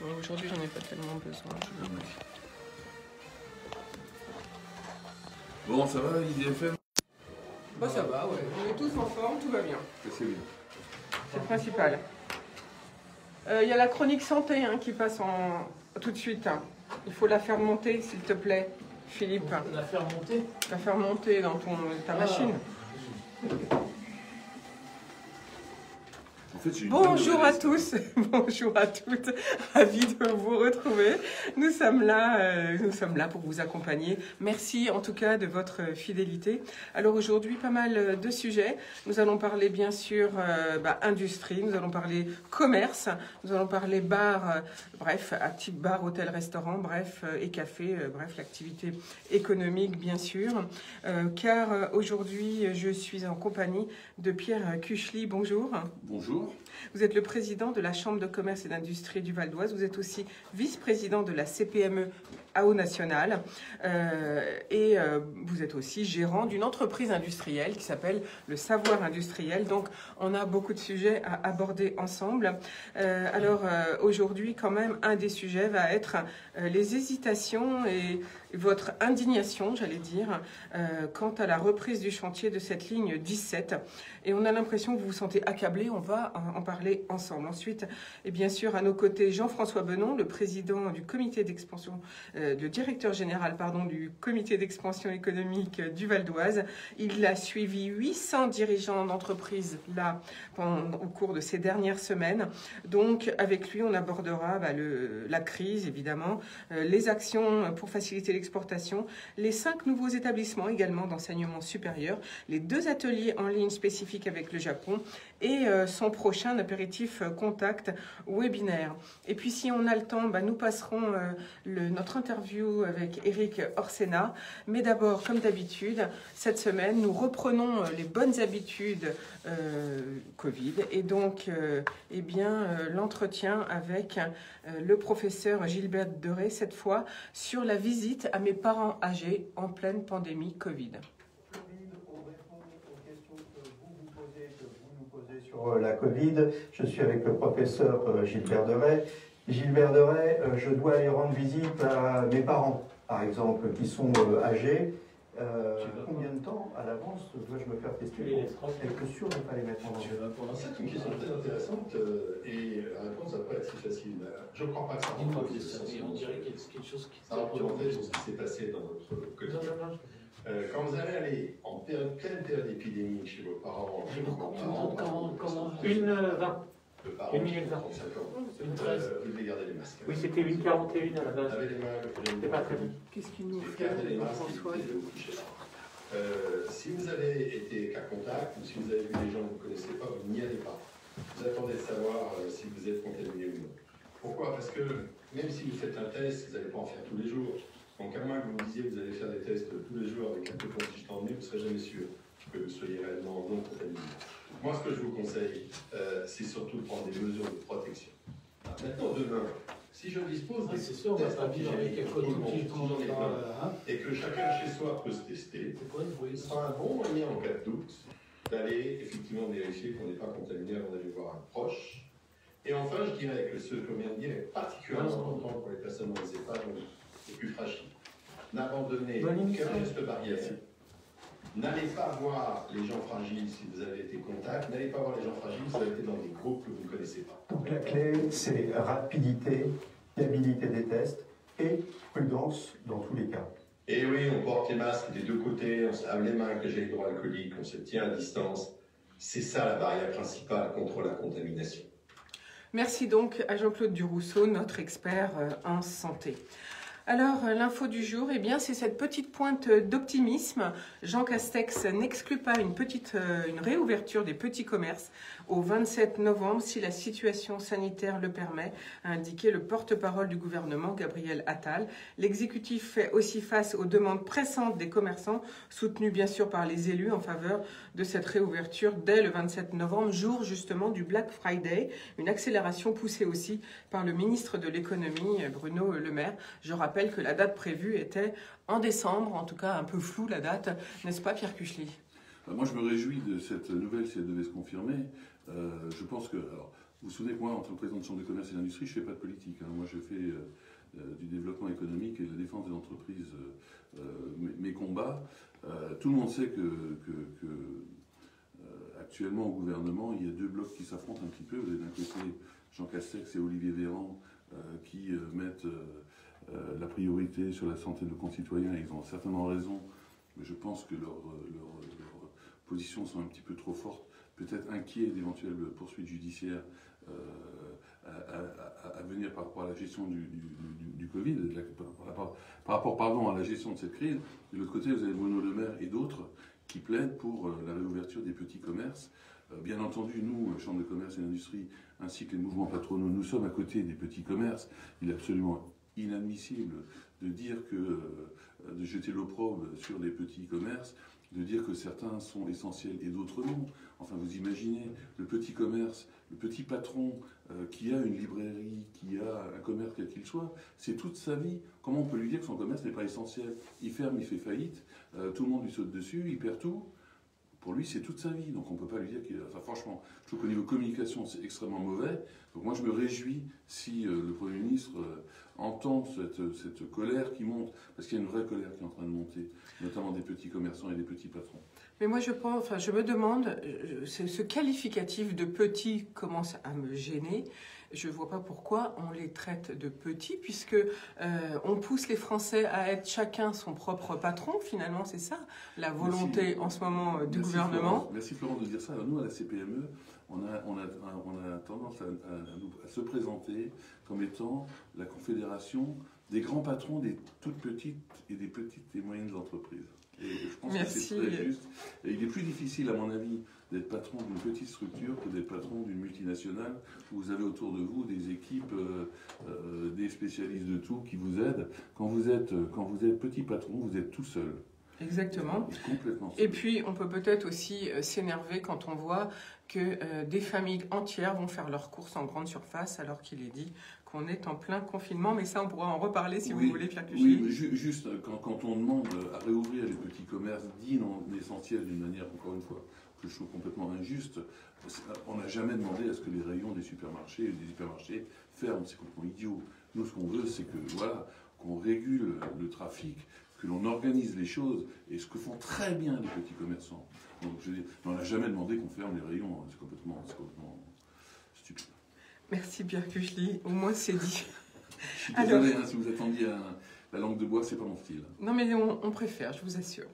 Aujourd'hui, j'en ai pas tellement besoin. Bon, ça va, IDFM? Bah ça va, ouais. On est tous en forme, tout va bien. C'est bien. C'est le principal. Il y a la chronique santé qui passe tout de suite. Il faut la faire monter, s'il te plaît, Philippe. La faire monter? La faire monter dans ta machine. En fait, Bonjour à tous, bonjour à toutes, ravi de vous retrouver. Nous sommes là pour vous accompagner. Merci en tout cas de votre fidélité. Alors aujourd'hui, pas mal de sujets. Nous allons parler bien sûr industrie, nous allons parler commerce, nous allons parler bar, bref, type bar, hôtel, restaurant, bref, et café, bref, l'activité économique bien sûr. Car aujourd'hui, je suis en compagnie de Pierre Cuchely. Bonjour. Bonjour. Vous êtes le président de la Chambre de commerce et d'industrie du Val d'Oise. Vous êtes aussi vice-président de la CPME AO National. Vous êtes aussi gérant d'une entreprise industrielle qui s'appelle le Savoir Industriel. Donc, on a beaucoup de sujets à aborder ensemble. Aujourd'hui, quand même, un des sujets va être les hésitations et votre indignation, j'allais dire, quant à la reprise du chantier de cette ligne 17. Et on a l'impression que vous vous sentez accablé. On va en parler ensemble. Ensuite, et bien sûr, à nos côtés, Jean-François Benon, le président du comité d'expansion, le directeur général, du comité d'expansion économique du Val d'Oise. Il a suivi 800 dirigeants d'entreprise là au cours de ces dernières semaines. Donc, avec lui, on abordera la crise, évidemment, les actions pour faciliter l'exportation, les 5 nouveaux établissements également d'enseignement supérieur, les 2 ateliers en ligne spécifiques avec le Japon et son prochain apéritif contact webinaire. Et puis si on a le temps, nous passerons notre interview avec Eric Orsena. Mais d'abord, comme d'habitude, cette semaine, nous reprenons les bonnes habitudes Covid et donc l'entretien avec le professeur Gilbert Deray, cette fois sur la visite à mes parents âgés en pleine pandémie Covid. Sur la Covid, je suis avec le professeur Gilbert Deray. Gilbert Deray, je dois aller rendre visite à mes parents, par exemple, qui sont âgés. Combien de temps à l'avance dois-je me faire tester pour être sûr de ne pas les mettre en danger? C'est une question très intéressante et la réponse va pas être si facile. Je ne crois pas que ça rentre dans les on dirait qu'il y a quelque chose qui ça rentre dans ce qui s'est passé dans votre quotidien. Quand vous allez aller en pleine période épidémique chez vos parents, comment Une 20. le parent, 1 minute 20. Une 13. vous devez garder les masques. Oui, c'était une 41 à la base. Lavez les mains, C'était pas très bien. Qu'est-ce qu'il nous fait, gardez les masques, François? si vous avez été cas contact ou si vous avez vu des gens que vous ne connaissez pas, vous n'y allez pas. Vous attendez de savoir si vous êtes contaminé ou non. Pourquoi? Parce que même si vous faites un test, vous n'allez pas en faire tous les jours. Donc à moins que vous me disiez que vous allez faire des tests tous les jours avec un peu de contingent donné, vous ne serez jamais sûr que vous soyez réellement non contaminé. Moi, ce que je vous conseille, c'est surtout de prendre des mesures de protection. Alors, maintenant, demain, si je dispose des c'est sûr, on va pas vivre avec quelque chose et que chacun chez soi peut se tester, ce sera un bon moyen en cas de doute d'aller effectivement vérifier qu'on n'est pas contaminé avant d'aller voir un proche. Et enfin, je dirais que ce que je viens de dire est particulièrement important pour les personnes dans les EHPAD, les plus fragiles. N'abandonnez aucun geste barrière. N'allez pas voir les gens fragiles si vous avez été contact. N'allez pas voir les gens fragiles si vous avez été dans des groupes que vous ne connaissez pas. Donc la clé, c'est rapidité, fiabilité des tests et prudence dans tous les cas. Et oui, on porte les masques des 2 côtés, on se lave les mains avec le gel hydroalcoolique, on se tient à distance. C'est ça la barrière principale contre la contamination. Merci donc à Jean-Claude Durousseau, notre expert en santé. Alors, l'info du jour, c'est cette petite pointe d'optimisme. Jean Castex n'exclut pas une réouverture des petits commerces au 27 novembre si la situation sanitaire le permet, a indiqué le porte-parole du gouvernement, Gabriel Attal. L'exécutif fait aussi face aux demandes pressantes des commerçants, soutenues bien sûr par les élus en faveur de cette réouverture dès le 27 novembre, jour justement du Black Friday. Une accélération poussée aussi par le ministre de l'économie, Bruno Le Maire. Je rappelle que la date prévue était en décembre, en tout cas un peu floue la date, n'est-ce pas Pierre Cuchely? Moi, je me réjouis de cette nouvelle si elle devait se confirmer. Je pense que... Alors, vous vous souvenez que moi, en tant que président de Chambre de commerce et d'industrie, je ne fais pas de politique. Hein. Moi, je fais du développement économique et de la défense des entreprises, mes combats. Tout le monde sait que actuellement, au gouvernement, il y a deux blocs qui s'affrontent un petit peu. Vous avez d'un côté Jean Castex et Olivier Véran qui mettent la priorité sur la santé de nos concitoyens. Ils ont certainement raison, mais je pense que leurs positions sont un petit peu trop fortes. Peut-être inquiets d'éventuelles poursuites judiciaires à venir par rapport à la gestion du Covid, par rapport pardon, à la gestion de cette crise. De l'autre côté, vous avez Bruno Le Maire et d'autres qui plaident pour la réouverture des petits commerces. Bien entendu, nous, Chambre de commerce et d'industrie, ainsi que les mouvements patronaux, nous sommes à côté des petits commerces. Il est absolument inadmissible de dire que, de jeter l'opprobre sur les petits commerces, de dire que certains sont essentiels et d'autres non. Enfin, vous imaginez le petit commerce, le petit patron qui a une librairie, qui a un commerce quel qu'il soit, c'est toute sa vie. Comment on peut lui dire que son commerce n'est pas essentiel? Il ferme, il fait faillite, tout le monde lui saute dessus, il perd tout. Pour lui, c'est toute sa vie, donc on ne peut pas lui dire qu'il... Enfin, franchement, je trouve qu'au niveau communication, c'est extrêmement mauvais. Donc moi, je me réjouis si le Premier ministre entend cette colère qui monte, parce qu'il y a une vraie colère qui est en train de monter, notamment des petits commerçants et des petits patrons. Mais moi, je me demande, ce qualificatif de petit commence à me gêner. Je ne vois pas pourquoi on les traite de petits, puisque on pousse les Français à être chacun son propre patron. Finalement, c'est ça la volonté en ce moment du gouvernement. Merci Florent de dire ça. Alors, nous, à la CPME, on a tendance à se présenter comme étant la confédération des grands patrons des toutes petites et des petites et moyennes entreprises. Et je pense que c'est très juste. Et il est plus difficile, à mon avis, d'être patron d'une petite structure que d'être patron d'une multinationale où vous avez autour de vous des équipes, des spécialistes de tout qui vous aident. Quand vous êtes petit patron, vous êtes tout seul. Exactement. Complètement seul. Et puis, on peut peut-être aussi s'énerver quand on voit que des familles entières vont faire leurs courses en grande surface alors qu'il est dit qu'on est en plein confinement. Mais ça, on pourra en reparler si vous voulez, Pierre Cuchy. Oui, mais juste quand on demande à réouvrir les petits commerces dits non essentiels d'une manière, encore une fois, que je trouve complètement injuste, on n'a jamais demandé à ce que les rayons des supermarchés ferment. C'est complètement idiot. Nous, ce qu'on veut, c'est que voilà, qu'on régule le trafic, que l'on organise les choses, et ce que font très bien les petits commerçants. Donc, je veux dire, on n'a jamais demandé qu'on ferme les rayons. C'est complètement stupide. Merci Pierre Cuchy, au moins c'est dit. Je suis désolé, si vous attendiez la langue de bois, c'est pas mon style. Non mais on préfère, je vous assure.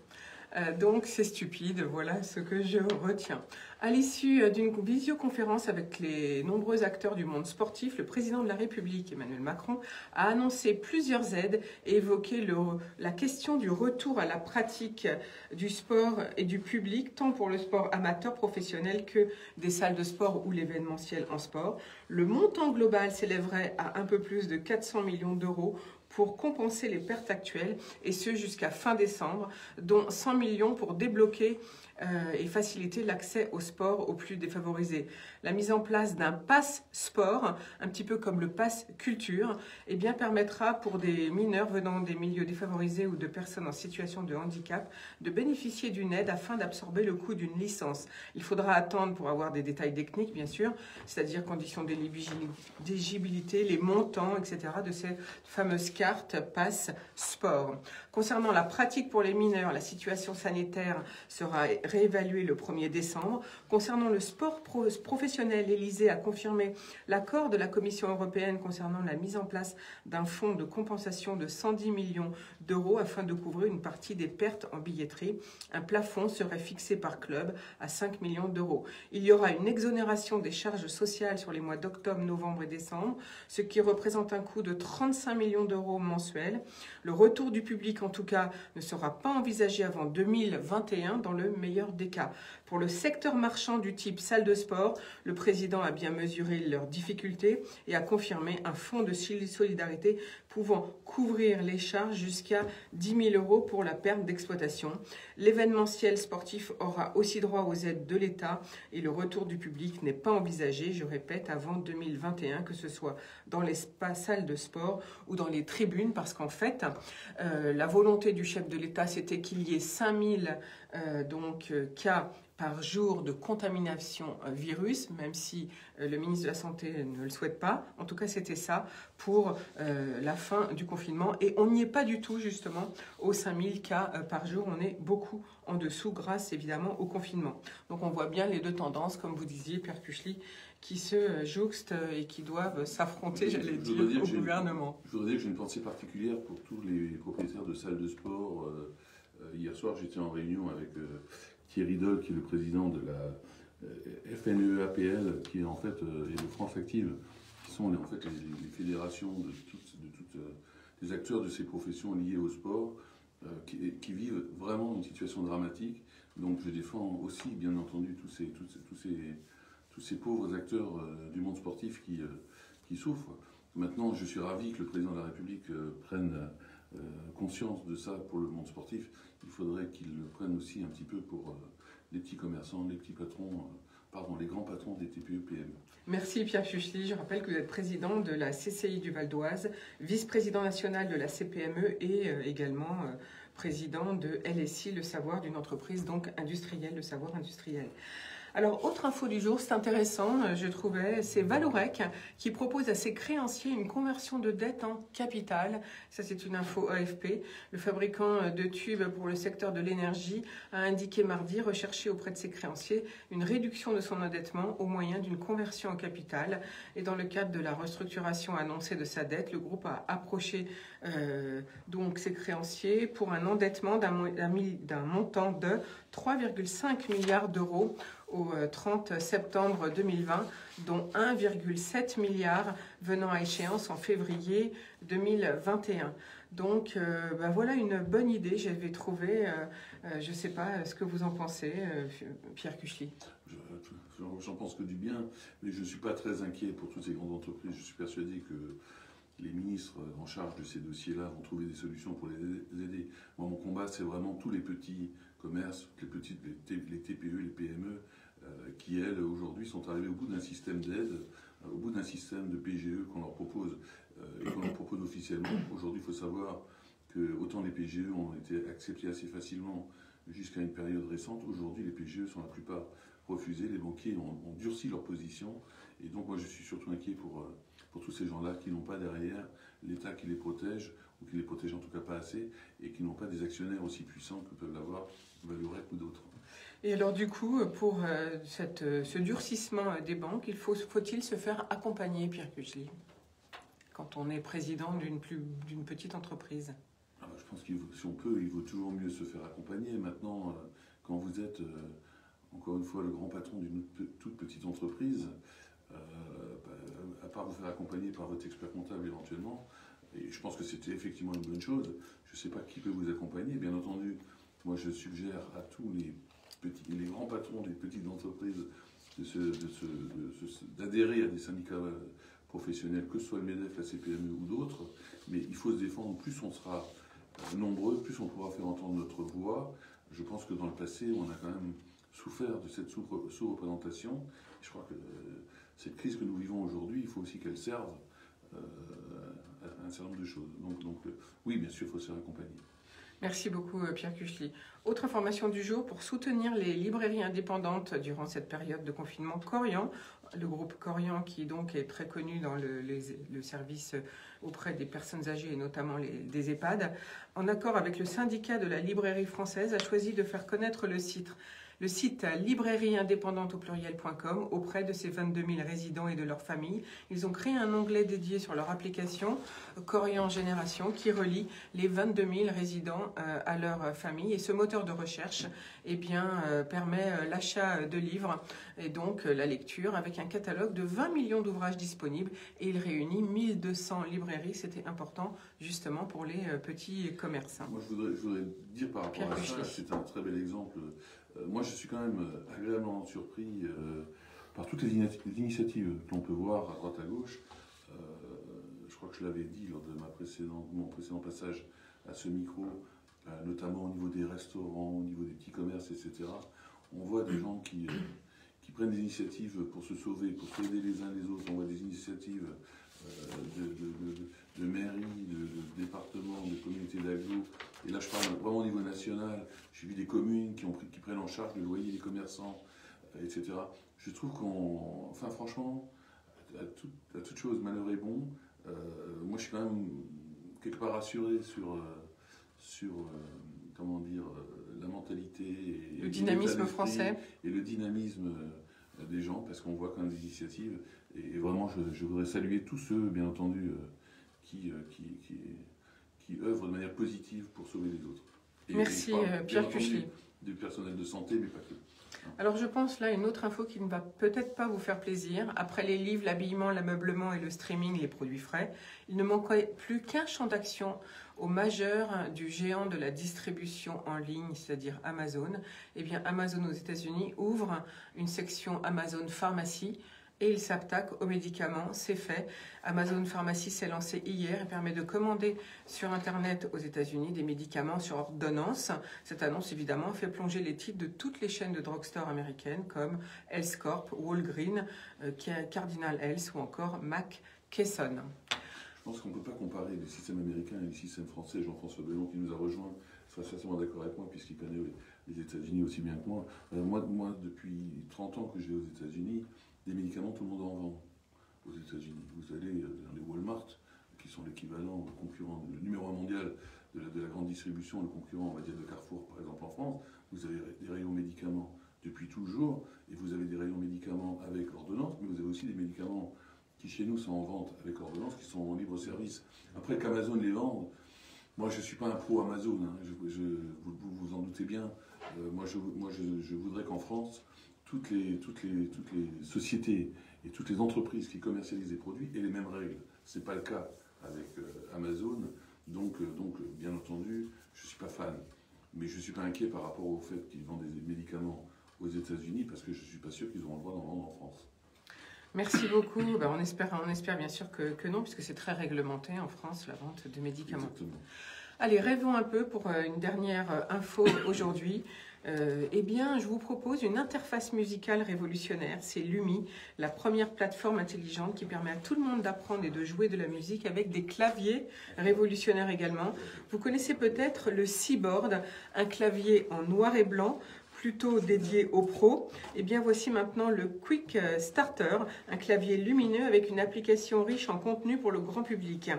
Donc c'est stupide, voilà ce que je retiens. À l'issue d'une visioconférence avec les nombreux acteurs du monde sportif, le président de la République, Emmanuel Macron, a annoncé plusieurs aides et évoqué la question du retour à la pratique du sport et du public, tant pour le sport amateur, professionnel que des salles de sport ou l'événementiel en sport. Le montant global s'élèverait à un peu plus de 400 millions d'euros pour compenser les pertes actuelles, et ce jusqu'à fin décembre, dont 100 millions pour débloquer et faciliter l'accès au sport aux plus défavorisés. La mise en place d'un pass sport, un petit peu comme le pass culture, eh bien, permettra pour des mineurs venant des milieux défavorisés ou de personnes en situation de handicap de bénéficier d'une aide afin d'absorber le coût d'une licence. Il faudra attendre pour avoir des détails techniques, bien sûr, c'est-à-dire conditions d'éligibilité, les montants, etc. de ces fameuses cartes pass sport. Concernant la pratique pour les mineurs, la situation sanitaire sera réévaluée le 1er décembre. Concernant le sport professionnel, l'Élysée a confirmé l'accord de la Commission européenne concernant la mise en place d'un fonds de compensation de 110 millions d'euros afin de couvrir une partie des pertes en billetterie. Un plafond serait fixé par club à 5 millions d'euros. Il y aura une exonération des charges sociales sur les mois d'octobre, novembre et décembre, ce qui représente un coût de 35 millions d'euros mensuels. Le retour du public, en tout cas, ne sera pas envisagé avant 2021 dans le meilleur des cas. Pour le secteur marchand du type salle de sport, le président a bien mesuré leurs difficultés et a confirmé un fonds de solidarité pouvant couvrir les charges jusqu'à 10 000 € pour la perte d'exploitation. L'événementiel sportif aura aussi droit aux aides de l'État et le retour du public n'est pas envisagé, je répète, avant 2021, que ce soit dans les salles de sport ou dans les tribunes, parce qu'en fait, la volonté du chef de l'État, c'était qu'il y ait 5000 cas par jour de contamination virus, même si le ministre de la Santé ne le souhaite pas. En tout cas, c'était ça pour la fin du confinement. Et on n'y est pas du tout, justement, aux 5000 cas par jour. On est beaucoup en dessous, grâce évidemment au confinement. Donc on voit bien les deux tendances, comme vous disiez, Pierre Cuchely, qui se jouxtent et qui doivent s'affronter, j'allais dire, au gouvernement. Je voudrais dire que j'ai une pensée particulière pour tous les propriétaires de salles de sport. Hier soir, j'étais en réunion avec Thierry Doll, qui est le président de la FNEAPL, qui est en fait et de France Active, qui sont en fait les fédérations de toutes les acteurs de ces professions liées au sport, qui vivent vraiment une situation dramatique. Donc je défends aussi, bien entendu, tous ces pauvres acteurs du monde sportif qui souffrent. Maintenant, je suis ravi que le président de la République prenne conscience de ça pour le monde sportif. Il faudrait qu'il le prenne aussi un petit peu pour les petits commerçants, les petits patrons, les grands patrons des TPE-PME. Merci Pierre Cuchely. Je rappelle que vous êtes président de la CCI du Val d'Oise, vice-président national de la CPME et également président de LSI, le savoir d'une entreprise donc industrielle, le savoir industriel. Alors, autre info du jour, c'est intéressant, je trouvais, c'est Valorec qui propose à ses créanciers une conversion de dette en capital. Ça, c'est une info AFP. Le fabricant de tubes pour le secteur de l'énergie a indiqué mardi rechercher auprès de ses créanciers une réduction de son endettement au moyen d'une conversion en capital. Et dans le cadre de la restructuration annoncée de sa dette, le groupe a approché donc ses créanciers pour un endettement d'un montant de 3,5 milliards d'euros au 30 septembre 2020, dont 1,7 milliard venant à échéance en février 2021. Donc voilà une bonne idée, j'avais trouvé, je ne sais pas ce que vous en pensez, Pierre Cuchely. J'en pense que du bien, mais je ne suis pas très inquiet pour toutes ces grandes entreprises. Je suis persuadé que les ministres en charge de ces dossiers-là vont trouver des solutions pour les aider. Moi, mon combat, c'est vraiment tous les petits commerces, les TPE, les PME, qui, elles, aujourd'hui, sont arrivées au bout d'un système d'aide, au bout d'un système de PGE qu'on leur propose et qu'on leur propose officiellement. Aujourd'hui, il faut savoir que autant les PGE ont été acceptés assez facilement jusqu'à une période récente, aujourd'hui, les PGE sont la plupart refusés. Les banquiers ont durci leur position. Et donc, moi, je suis surtout inquiet pour tous ces gens-là qui n'ont pas derrière l'État qui les protège, ou qui les protège en tout cas pas assez, et qui n'ont pas des actionnaires aussi puissants que peuvent l'avoir Valorec ou d'autres. Et alors du coup, pour ce durcissement des banques, faut-il se faire accompagner, Pierre Cuchely, quand on est président d'une petite entreprise? Je pense qu'il si on peut, il vaut toujours mieux se faire accompagner. Maintenant, quand vous êtes, encore une fois, le grand patron d'une toute petite entreprise, à part vous faire accompagner par votre expert comptable éventuellement, et je pense que c'était effectivement une bonne chose, je ne sais pas qui peut vous accompagner, bien entendu, moi je suggère à tous les grands patrons des petites entreprises d'adhérer à des syndicats professionnels, que ce soit le MEDEF, la CPME ou d'autres, mais il faut se défendre, plus on sera nombreux, plus on pourra faire entendre notre voix. Je pense que dans le passé, on a quand même souffert de cette sous-représentation. Je crois que cette crise que nous vivons aujourd'hui, il faut aussi qu'elle serve à un certain nombre de choses. Donc oui, bien sûr, il faut se faire accompagner. Merci beaucoup Pierre Cuchely. Autre information du jour, pour soutenir les librairies indépendantes durant cette période de confinement, Corian, le groupe Corian qui donc est très connu dans le service auprès des personnes âgées et notamment des EHPAD, en accord avec le syndicat de la librairie française, a choisi de faire connaître le site librairieindépendante.com auprès de ces 22 000 résidents et de leurs familles. Ils ont créé un onglet dédié sur leur application Corian Génération qui relie les 22 000 résidents à leur famille. Et ce moteur de recherche permet l'achat de livres et donc la lecture avec un catalogue de 20 millions d'ouvrages disponibles et il réunit 1200 librairies. C'était important justement pour les petits commerçants. Moi je voudrais dire par rapport à ça, c'est un très bel exemple moi, je suis quand même agréablement surpris par toutes les initiatives que l'on peut voir à droite à gauche. Je crois que je l'avais dit lors de mon précédent passage à ce micro, notamment au niveau des restaurants, au niveau des petits commerces, etc. On voit des gens qui prennent des initiatives pour se sauver, pour s'aider les uns les autres. On voit des initiatives de mairies, de départements, de communautés d'agglo. Et là, je parle vraiment au niveau national. J'ai vu des communes qui prennent en charge le loyer des commerçants, etc. Je trouve enfin franchement, à toute chose, malheur est bon. Moi, je suis quand même quelque part rassuré sur comment dire, la mentalité et le dynamisme français et le dynamisme des gens, parce qu'on voit quand même des initiatives. Et vraiment, je voudrais saluer tous ceux, bien entendu, qui œuvrent de manière positive pour sauver les autres. Merci Pierre Cuchelly. Du personnel de santé, mais pas que. Alors je pense là une autre info qui ne va peut-être pas vous faire plaisir. Après les livres, l'habillement, l'ameublement et le streaming, les produits frais, il ne manquait plus qu'un champ d'action au majeur du géant de la distribution en ligne, c'est-à-dire Amazon. Eh bien Amazon aux États-Unis ouvre une section Amazon Pharmacie. Et il s'attaque aux médicaments, c'est fait. Amazon Pharmacie s'est lancé hier et permet de commander sur Internet aux États-Unis des médicaments sur ordonnance. Cette annonce, évidemment, fait plonger les titres de toutes les chaînes de drugstore américaines comme Health Corp, Walgreens, Cardinal Health ou encore McKesson. Je pense qu'on ne peut pas comparer le système américain et le système français. Jean-François Bellon, qui nous a rejoint, sera certainement d'accord avec moi puisqu'il connaît les États-Unis aussi bien que moi. Moi, depuis 30 ans que je vais aux États-Unis, des médicaments, tout le monde en vend aux États-Unis. Vous allez dans les Walmart, qui sont l'équivalent, le concurrent, le numéro 1 mondial de la grande distribution, le concurrent, on va dire, de Carrefour, par exemple, en France. Vous avez des rayons médicaments depuis toujours, et vous avez des rayons médicaments avec ordonnance, mais vous avez aussi des médicaments qui, chez nous, sont en vente avec ordonnance, qui sont en libre service. Après qu'Amazon les vende, moi, je ne suis pas un pro Amazon, hein, vous en doutez bien. Moi, je voudrais qu'en France, toutes les sociétés et toutes les entreprises qui commercialisent des produits aient les mêmes règles. Ce n'est pas le cas avec Amazon. Donc, bien entendu, je ne suis pas fan. Mais je ne suis pas inquiet par rapport au fait qu'ils vendent des médicaments aux États-Unis parce que je ne suis pas sûr qu'ils auront le droit d'en vendre en France. Merci beaucoup. On espère bien sûr que non, puisque c'est très réglementé en France, la vente de médicaments. Exactement. Allez, rêvons un peu pour une dernière info aujourd'hui. Eh bien, je vous propose une interface musicale révolutionnaire. C'est Lumi, la première plateforme intelligente qui permet à tout le monde d'apprendre et de jouer de la musique avec des claviers révolutionnaires également. Vous connaissez peut-être le Seaboard, un clavier en noir et blanc, plutôt dédié aux pros. Eh bien, voici maintenant le Quick Starter, un clavier lumineux avec une application riche en contenu pour le grand public.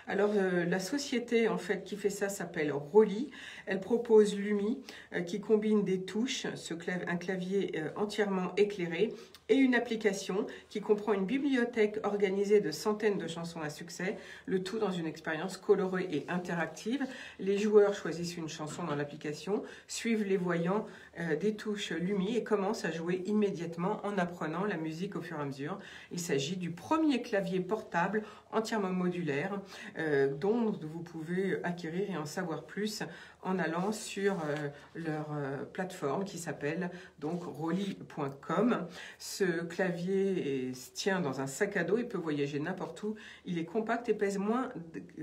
Alors, la société en fait qui fait ça s'appelle Rolly. Elle propose Lumi, qui combine des touches, un clavier entièrement éclairé, et une application qui comprend une bibliothèque organisée de centaines de chansons à succès, le tout dans une expérience colorée et interactive. Les joueurs choisissent une chanson dans l'application, suivent les voyants des touches Lumi et commencent à jouer immédiatement en apprenant la musique au fur et à mesure. Il s'agit du premier clavier portable entièrement modulaire dont vous pouvez acquérir et en savoir plus en allant sur leur plateforme qui s'appelle donc rolly.com. Ce clavier se tient dans un sac à dos, il peut voyager n'importe où, il est compact et pèse moins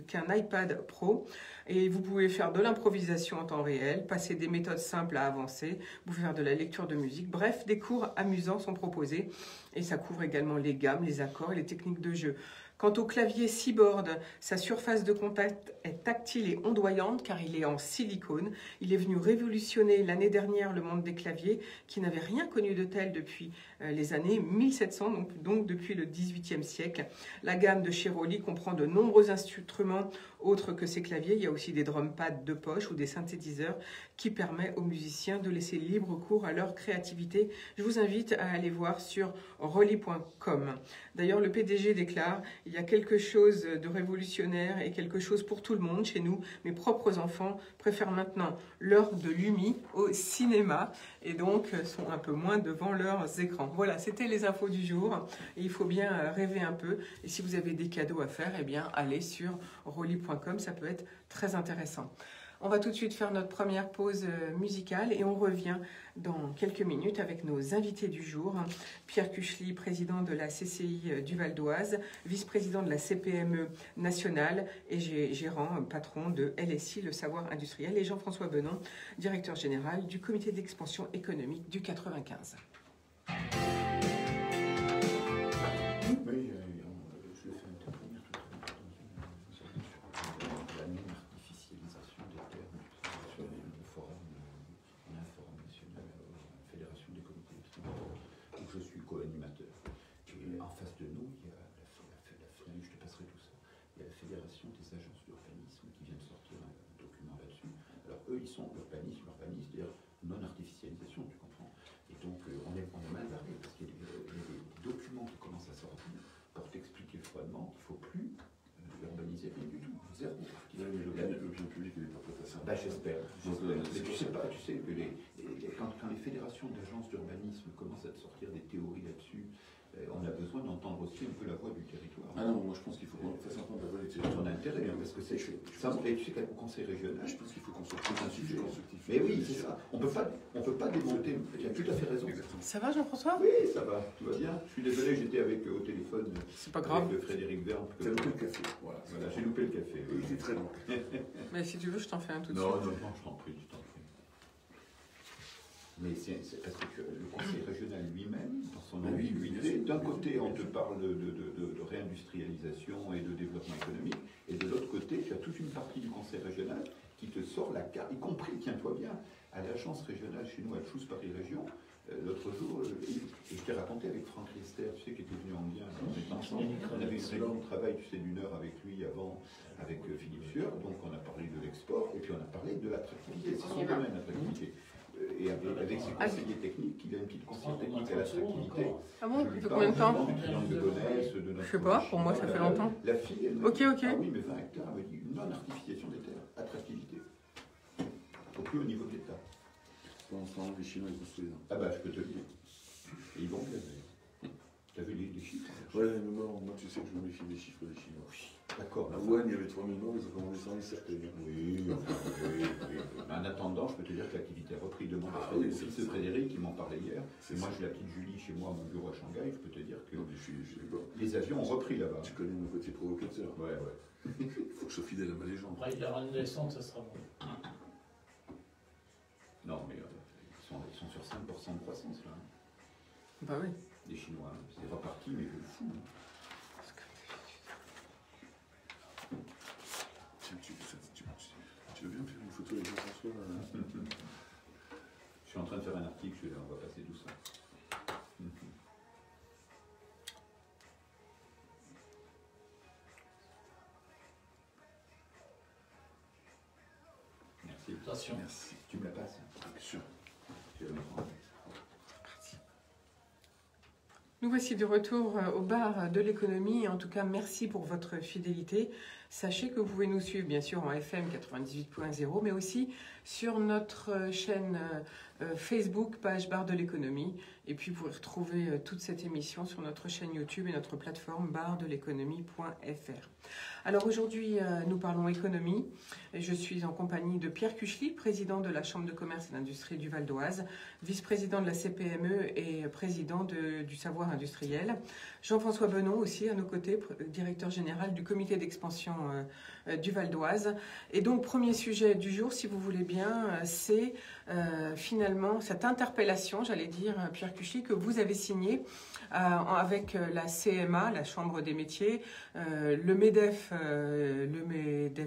qu'un iPad Pro et vous pouvez faire de l'improvisation en temps réel, passer des méthodes simples à avancer, vous pouvez faire de la lecture de musique, bref, des cours amusants sont proposés et ça couvre également les gammes, les accords et les techniques de jeu. Quant au clavier Seaboard, sa surface de contact est tactile et ondoyante car il est en silicone. Il est venu révolutionner l'année dernière le monde des claviers qui n'avait rien connu de tel depuis les années 1700, donc depuis le XVIIIe siècle. La gamme de chez Rolly comprend de nombreux instruments autres que ces claviers. Il y a aussi des drum pads de poche ou des synthétiseurs qui permettent aux musiciens de laisser libre cours à leur créativité. Je vous invite à aller voir sur rolly.com. D'ailleurs, le PDG déclare « Il y a quelque chose de révolutionnaire et quelque chose pour tout le monde chez nous. Mes propres enfants préfèrent maintenant l'heure de Lumi au cinéma et donc sont un peu moins devant leurs écrans. » Voilà, c'était les infos du jour. Et il faut bien rêver un peu. Et si vous avez des cadeaux à faire, eh bien, allez sur rolly.com. Ça peut être très intéressant. On va tout de suite faire notre première pause musicale et on revient dans quelques minutes avec nos invités du jour. Pierre Cuchely, président de la CCI du Val d'Oise, vice-président de la CPME nationale et gérant, patron de LSI, le savoir industriel, et Jean-François Benon, directeur général du comité d'expansion économique du 95. Oui, je vais faire intervenir tout à l'heure dans la non-artificialisation des termes sur le forum, on a un forum national à la Fédération des comités d'expansion, où je suis co-animateur. Et en face de nous, il y a la FNAU, je te passerai tout ça, il y a la Fédération des agences d'urbanisme qui vient de sortir un document là-dessus. Alors eux, ils sont urbanistes, c'est-à-dire non-artificialisation, tu comprends. Et donc on est mal barré parce qu'il y a des documents qui commencent à sortir pour t'expliquer froidement qu'il ne faut plus urbaniser rien du tout, zéro. L'opinion publique n'est pas prête à ça. Bah, j'espère. Mais tu sais pas, tu sais que quand les fédérations d'agences d'urbanisme commencent à te sortir des théories là-dessus, on a besoin d'entendre aussi un peu la voix du territoire. Ah non, moi je pense qu'il faut qu'on fasse entendre la voix du territoire. C'est ton intérêt, hein, parce que c'est ça. Et tu sais qu'au conseil régional, Je pense qu'il faut qu'on sorte un sujet constructif. mais oui, c'est ça. On peut pas démonter. Tu as tout à fait raison. Exactement. Ça va, Jean-François? Oui, ça va, tout va bien. Je suis désolé, j'étais au téléphone C'est pas grave. avec Frédéric Verne. T'as loupé le café. Voilà. Voilà, j'ai loupé le café. Il était très long. Mais si tu veux, je t'en fais un tout de Non, suite. non, je t'en prie, je t'en prie. Mais c'est parce que le conseil régional lui-même, dans son Oui, ambiguïté, bien sûr. d'un côté on te parle de réindustrialisation et de développement économique, et de l'autre côté tu as toute une partie du conseil régional qui te sort la carte, y compris, tiens-toi bien, à l'agence régionale chez nous à Chouz Paris Région. L'autre jour, et je t'ai raconté avec Franck Lester, tu sais, qui était venu en lien, on était ensemble, on avait une réunion de travail, tu sais, d'une heure avec lui avant, avec Philippe Sueur, donc on a parlé de l'export, et puis on a parlé de l'attractivité, c'est son domaine, l'attractivité. Et avec ses conseillers techniques, il a une petite conseillère technique à l'attractivité. Ah bon? Je Ça lui fait parle combien de temps? du triangle de Gonesse, de notre Je sais pas, pour moi ça fait longtemps. La fille, elle Ok, ok. ah oui, mais 20 hectares, elle me dit non-artificiation des terres, attractivité. Au plus haut niveau de l'État. Pendant ce temps, les Chinois ils construisent. Ah bah, je peux te le dire. Et ils vont bien d'ailleurs. T'as vu les chiffres? Ouais, mais moi tu sais que je me méfie des chiffres des Chinois. D'accord. À Wuhan, il y avait 3000 morts, ils ont commencé à descendre certains. Oui, oui. En attendant, je peux te dire que l'activité a repris. Demande à oui, Frédéric, c'est Frédéric, qui m'en parlait hier. C'est Et moi, ça. j'ai la petite Julie chez moi à mon bureau à Shanghai. Je peux te dire que Non, mais je suis pas. les avions ont repris là-bas. Tu connais mon côté provocateur. Ouais, ouais. Il faut que je sois fidèle à ma légende. Après, il y aura une naissance, ça sera bon. Non, mais ils sont sur 5% de croissance là. Bah oui. Les Chinois, c'est reparti, mais de fou. Tu veux bien me faire une photo avec Jean-François Je suis en train de faire un article, on va passer tout ça. Merci. Attention. Merci. Tu me la passes? Bien sûr. Je vais la mettre en- Nous voici de retour au bar de l'économie. En tout cas, merci pour votre fidélité. Sachez que vous pouvez nous suivre, bien sûr, en FM 98.0, mais aussi sur notre chaîne Facebook, page Bar de l'économie. Et puis, vous pourrez retrouver toute cette émission sur notre chaîne YouTube et notre plateforme bardeléconomie.fr. Alors aujourd'hui, nous parlons économie. Je suis en compagnie de Pierre Cuchely, président de la Chambre de commerce et d'industrie du Val d'Oise, vice-président de la CPME et président du savoir industriel. Jean-François Benon aussi à nos côtés, directeur général du comité d'expansion du Val d'Oise. Et donc, premier sujet du jour, si vous voulez bien, c'est finalement cette interpellation, j'allais dire, Pierre Cuchely, que vous avez signée avec la CMA, la Chambre des métiers, le MEDEF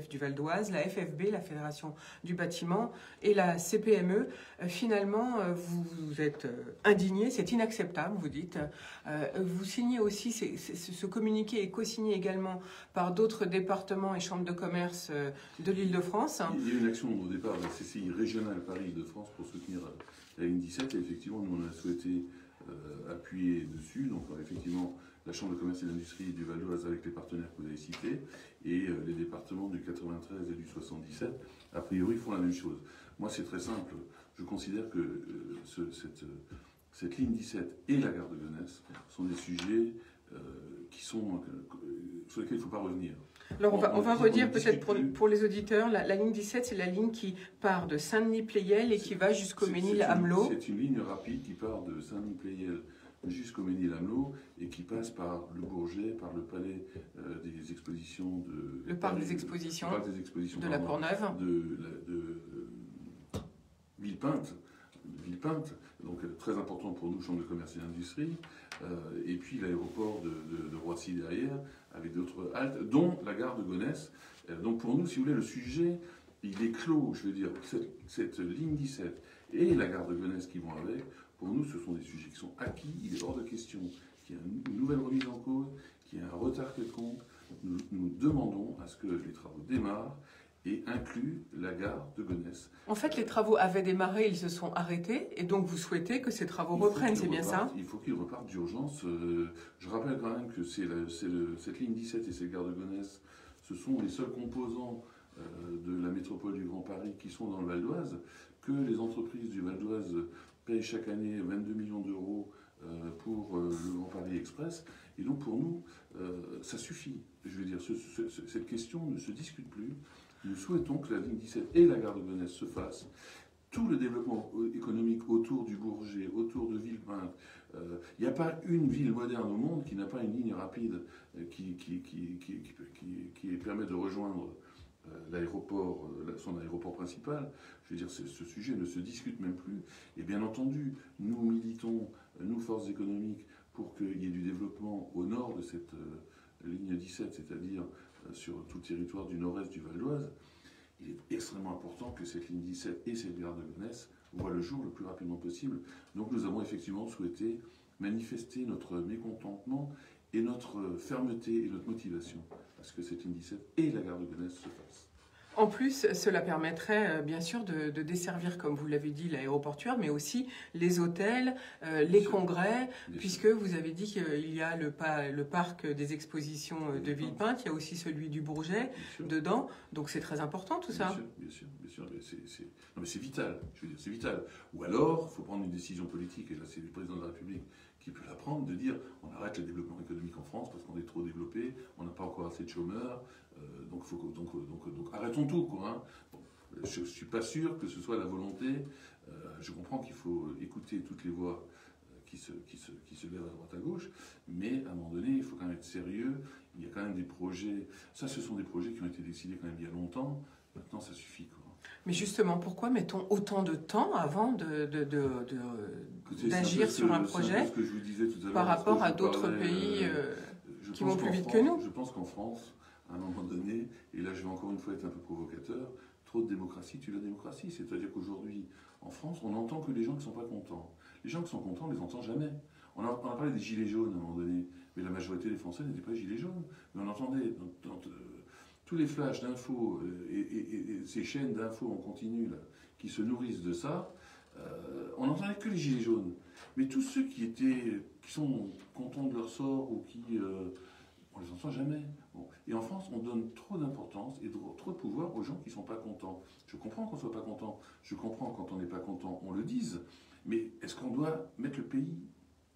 du Val d'Oise, la FFB, la Fédération du bâtiment, et la CPME. Finalement, vous êtes indignés, c'est inacceptable, vous dites. Vous signez aussi, ce communiqué est co-signé également par d'autres départements et chambres de commerce de l'Île-de-France. Il y a eu une action au départ de la CCI régionale Paris-Île-de-France pour soutenir la ligne 17 et effectivement nous on a souhaité appuyer dessus. Donc effectivement la Chambre de commerce et d'industrie du Val d'Oise avec les partenaires que vous avez cités et les départements du 93 et du 77 a priori font la même chose. Moi c'est très simple, je considère que cette ligne 17 et la gare de Gonesse sont des sujets qui sont sur lesquels il ne faut pas revenir. Alors on va redire peut-être plus. pour les auditeurs, la ligne 17, c'est la ligne qui part de Saint-Denis-Pleyel et qui va jusqu'au Ménil-Amelot. C'est une ligne rapide qui part de Saint-Denis-Pleyel jusqu'au Ménil-Amelot et qui passe par le Bourget, par le palais des expositions de... Le parc des expositions, de la Courneuve. De Villepinte, donc très important pour nous, Chambre de commerce et d'industrie, et puis l'aéroport de Roissy derrière, avec d'autres haltes, dont la gare de Gonesse. Donc pour nous, si vous voulez, le sujet, il est clos, je veux dire, cette ligne 17 et la gare de Gonesse qui vont avec, pour nous, ce sont des sujets qui sont acquis. Il est hors de question qu'il y ait une nouvelle remise en cause, qu'il y ait un retard quelconque. Nous demandons à ce que les travaux démarrent et incluent la gare de Gonesse. En fait, les travaux avaient démarré, ils se sont arrêtés, et donc vous souhaitez que ces travaux reprennent, c'est bien ça? Il faut qu'ils repartent d'urgence. Je rappelle quand même que cette ligne 17 et cette gare de Gonesse, ce sont les seuls composants de la métropole du Grand Paris qui sont dans le Val d'Oise, que les entreprises du Val d'Oise payent chaque année 22 millions d'euros pour le Grand Paris Express. Et donc pour nous, ça suffit. Je veux dire, cette question ne se discute plus. Nous souhaitons que la ligne 17 et la gare de Gonesse se fassent. Tout le développement économique autour du Bourget, autour de Villepinte, il n'y a pas une ville moderne au monde qui n'a pas une ligne rapide qui permet de rejoindre l'aéroport, son aéroport principal. Je veux dire, ce sujet ne se discute même plus. Et bien entendu, nous militons, nous, forces économiques, pour qu'il y ait du développement au nord de cette ligne 17, c'est-à-dire sur tout le territoire du nord-est du Val d'Oise. Il est extrêmement important que cette ligne 17 et cette gare de Gonesse voient le jour le plus rapidement possible. Donc nous avons effectivement souhaité manifester notre mécontentement et notre fermeté et notre motivation à ce que cette ligne 17 et la gare de Gonesse se fassent. En plus, cela permettrait bien sûr de desservir, comme vous l'avez dit, l'aéroportuaire, mais aussi les hôtels, les congrès, puisque vous avez dit qu'il y a le parc des expositions de Villepinte, il y a aussi celui du Bourget dedans, donc c'est très important tout ça. Bien sûr, mais c'est vital, je veux dire, c'est vital. Ou alors, il faut prendre une décision politique, et là c'est le président de la République qui peut la prendre, de dire on arrête le développement économique en France parce qu'on est trop développé, on n'a pas encore assez de chômeurs, donc arrêtons tout, quoi. Hein. Bon, je ne suis pas sûr que ce soit la volonté. Je comprends qu'il faut écouter toutes les voix qui se lèvent à droite à gauche, mais à un moment donné, il faut quand même être sérieux. Il y a quand même des projets. Ça, ce sont des projets qui ont été décidés quand même il y a longtemps. Maintenant, ça suffit, quoi. Mais justement, pourquoi mettons autant de temps avant d'agir sur un projet que je vous disais tout à l'heure, par rapport à d'autres pays qui vont plus vite que nous? Je pense qu'en France, à un moment donné, et là je vais encore une fois être un peu provocateur, trop de démocratie tue la démocratie. C'est-à-dire qu'aujourd'hui, en France, on n'entend que les gens qui ne sont pas contents. Les gens qui sont contents, on ne les entend jamais. On a parlé des gilets jaunes à un moment donné, mais la majorité des Français n'étaient pas gilets jaunes. Mais on entendait tous les flashs d'infos et ces chaînes d'infos en continu là, qui se nourrissent de ça, on n'entendait que les gilets jaunes. Mais tous ceux qui sont contents de leur sort ou qui... on les entend jamais. Bon. Et en France, on donne trop d'importance et trop de pouvoir aux gens qui ne sont pas contents. Je comprends qu'on ne soit pas content. Je comprends quand on n'est pas content, on le dise. Mais est-ce qu'on doit mettre le pays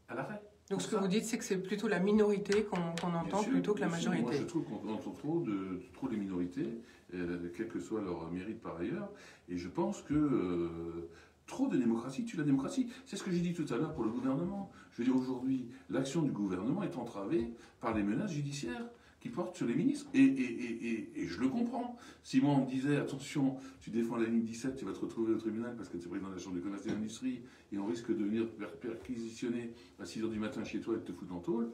à l'arrêt? Donc ce que vous dites, c'est que c'est plutôt la minorité qu'on entend plutôt que la majorité. Moi, je trouve qu'on entend trop les minorités, quel que soit leur mérite par ailleurs. Et je pense que trop de démocratie tue la démocratie. C'est ce que j'ai dit tout à l'heure pour le gouvernement. Je veux dire, aujourd'hui, l'action du gouvernement est entravée par les menaces judiciaires qui portent sur les ministres. Et je le comprends. Si moi, on me disait, attention, tu défends la ligne 17, tu vas te retrouver au tribunal parce que tu es président de la Chambre de commerce et d'industrie et on risque de venir perquisitionner à 6h du matin chez toi et de te foutre en tôle,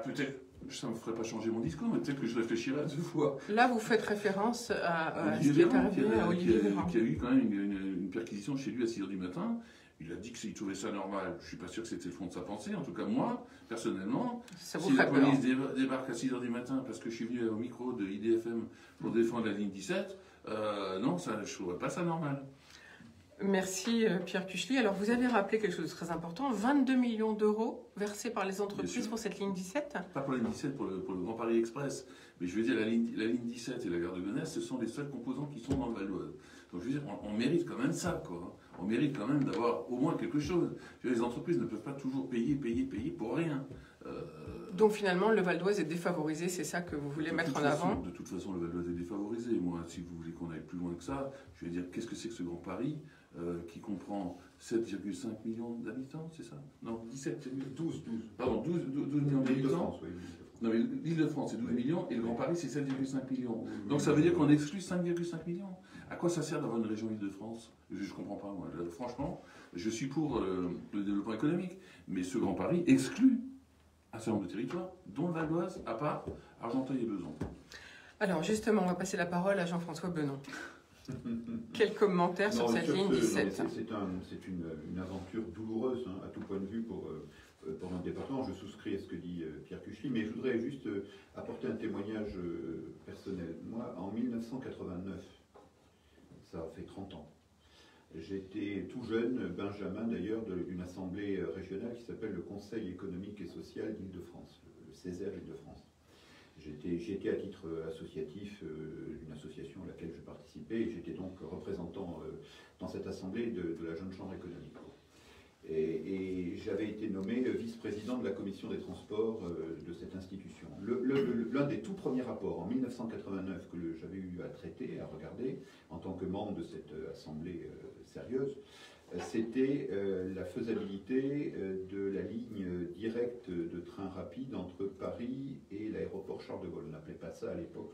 peut-être ça ne me ferait pas changer mon discours, mais peut-être que je réfléchirais à 2 fois. Là, vous faites référence à ce qui est arrivé à Olivier Véran. Qui a eu quand même une perquisition chez lui à 6h du matin. Il a dit qu'il trouvait ça normal. Je ne suis pas sûr que c'était le fond de sa pensée. En tout cas, moi, personnellement, si la police débarque à 6h du matin parce que je suis venu au micro de IDFM pour défendre la ligne 17, non, je ne trouverais pas ça normal. Merci Pierre Cuchely. Alors vous avez rappelé quelque chose de très important, 22 millions d'euros versés par les entreprises pour cette ligne 17? Pas pour la ligne 17, pour le Grand Paris Express. Mais je veux dire, la ligne 17 et la gare de Gonesse, ce sont les seuls composants qui sont dans le Val d'Oise. Donc je veux dire, on mérite quand même ça, quoi. On mérite quand même d'avoir au moins quelque chose. Je veux dire, les entreprises ne peuvent pas toujours payer pour rien. Donc finalement, le Val d'Oise est défavorisé, c'est ça que vous voulez mettre en avant? De toute façon, le Val d'Oise est défavorisé. Moi, si vous voulez qu'on aille plus loin que ça, je vais dire, qu'est-ce que c'est que ce Grand Paris qui comprend 7,5 millions d'habitants, c'est ça? Non, 12 millions d'habitants. Non, mais l'Île-de-France, c'est 12 millions, et le Grand Paris, c'est 7,5 millions. Donc ça veut dire qu'on exclut 5,5 millions. À quoi ça sert d'avoir une région Île-de-France? Je ne comprends pas, moi. Franchement, je suis pour le développement économique, mais ce Grand Paris exclut un certain nombre de territoires, dont le Val d'Oise, à part Argenteuil et Besançon. Alors justement, on va passer la parole à Jean-François Benon. Quel commentaire sur cette ligne 17? C'est une aventure douloureuse, hein, à tout point de vue pour notre département. Je souscris à ce que dit Pierre Cuchely, mais je voudrais juste apporter un témoignage personnel. Moi, en 1989, ça fait 30 ans, j'étais tout jeune, Benjamin d'ailleurs, d'une assemblée régionale qui s'appelle le Conseil économique et social d'Île-de-France, le CESER Île-de-France. J'étais à titre associatif d'une association à laquelle je participais, et j'étais donc représentant dans cette assemblée de la Jeune Chambre économique. Et j'avais été nommé vice-président de la commission des transports de cette institution. L'un des tout premiers rapports en 1989 que j'avais eu à traiter, à regarder, en tant que membre de cette assemblée sérieuse, c'était la faisabilité de la ligne directe de train rapide entre Paris et l'aéroport Charles de Gaulle. On n'appelait pas ça à l'époque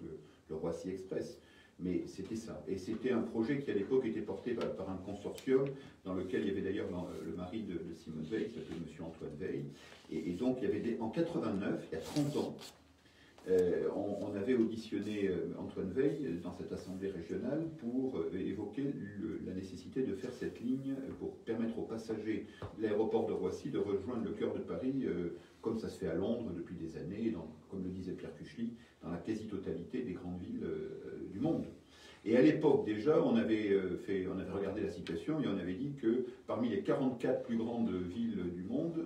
le Roissy Express, mais c'était ça. Et c'était un projet qui à l'époque était porté par un consortium dans lequel il y avait d'ailleurs le mari de Simone Veil, qui s'appelait M. Antoine Veil. Et donc il y avait en 89, il y a 30 ans, on avait auditionné Antoine Veil dans cette assemblée régionale pour évoquer la nécessité de faire cette ligne pour permettre aux passagers de l'aéroport de Roissy de rejoindre le cœur de Paris, comme ça se fait à Londres depuis des années, comme le disait Pierre Cuchely, dans la quasi-totalité des grandes villes du monde. Et à l'époque déjà, on avait regardé la situation et on avait dit que parmi les 44 plus grandes villes du monde,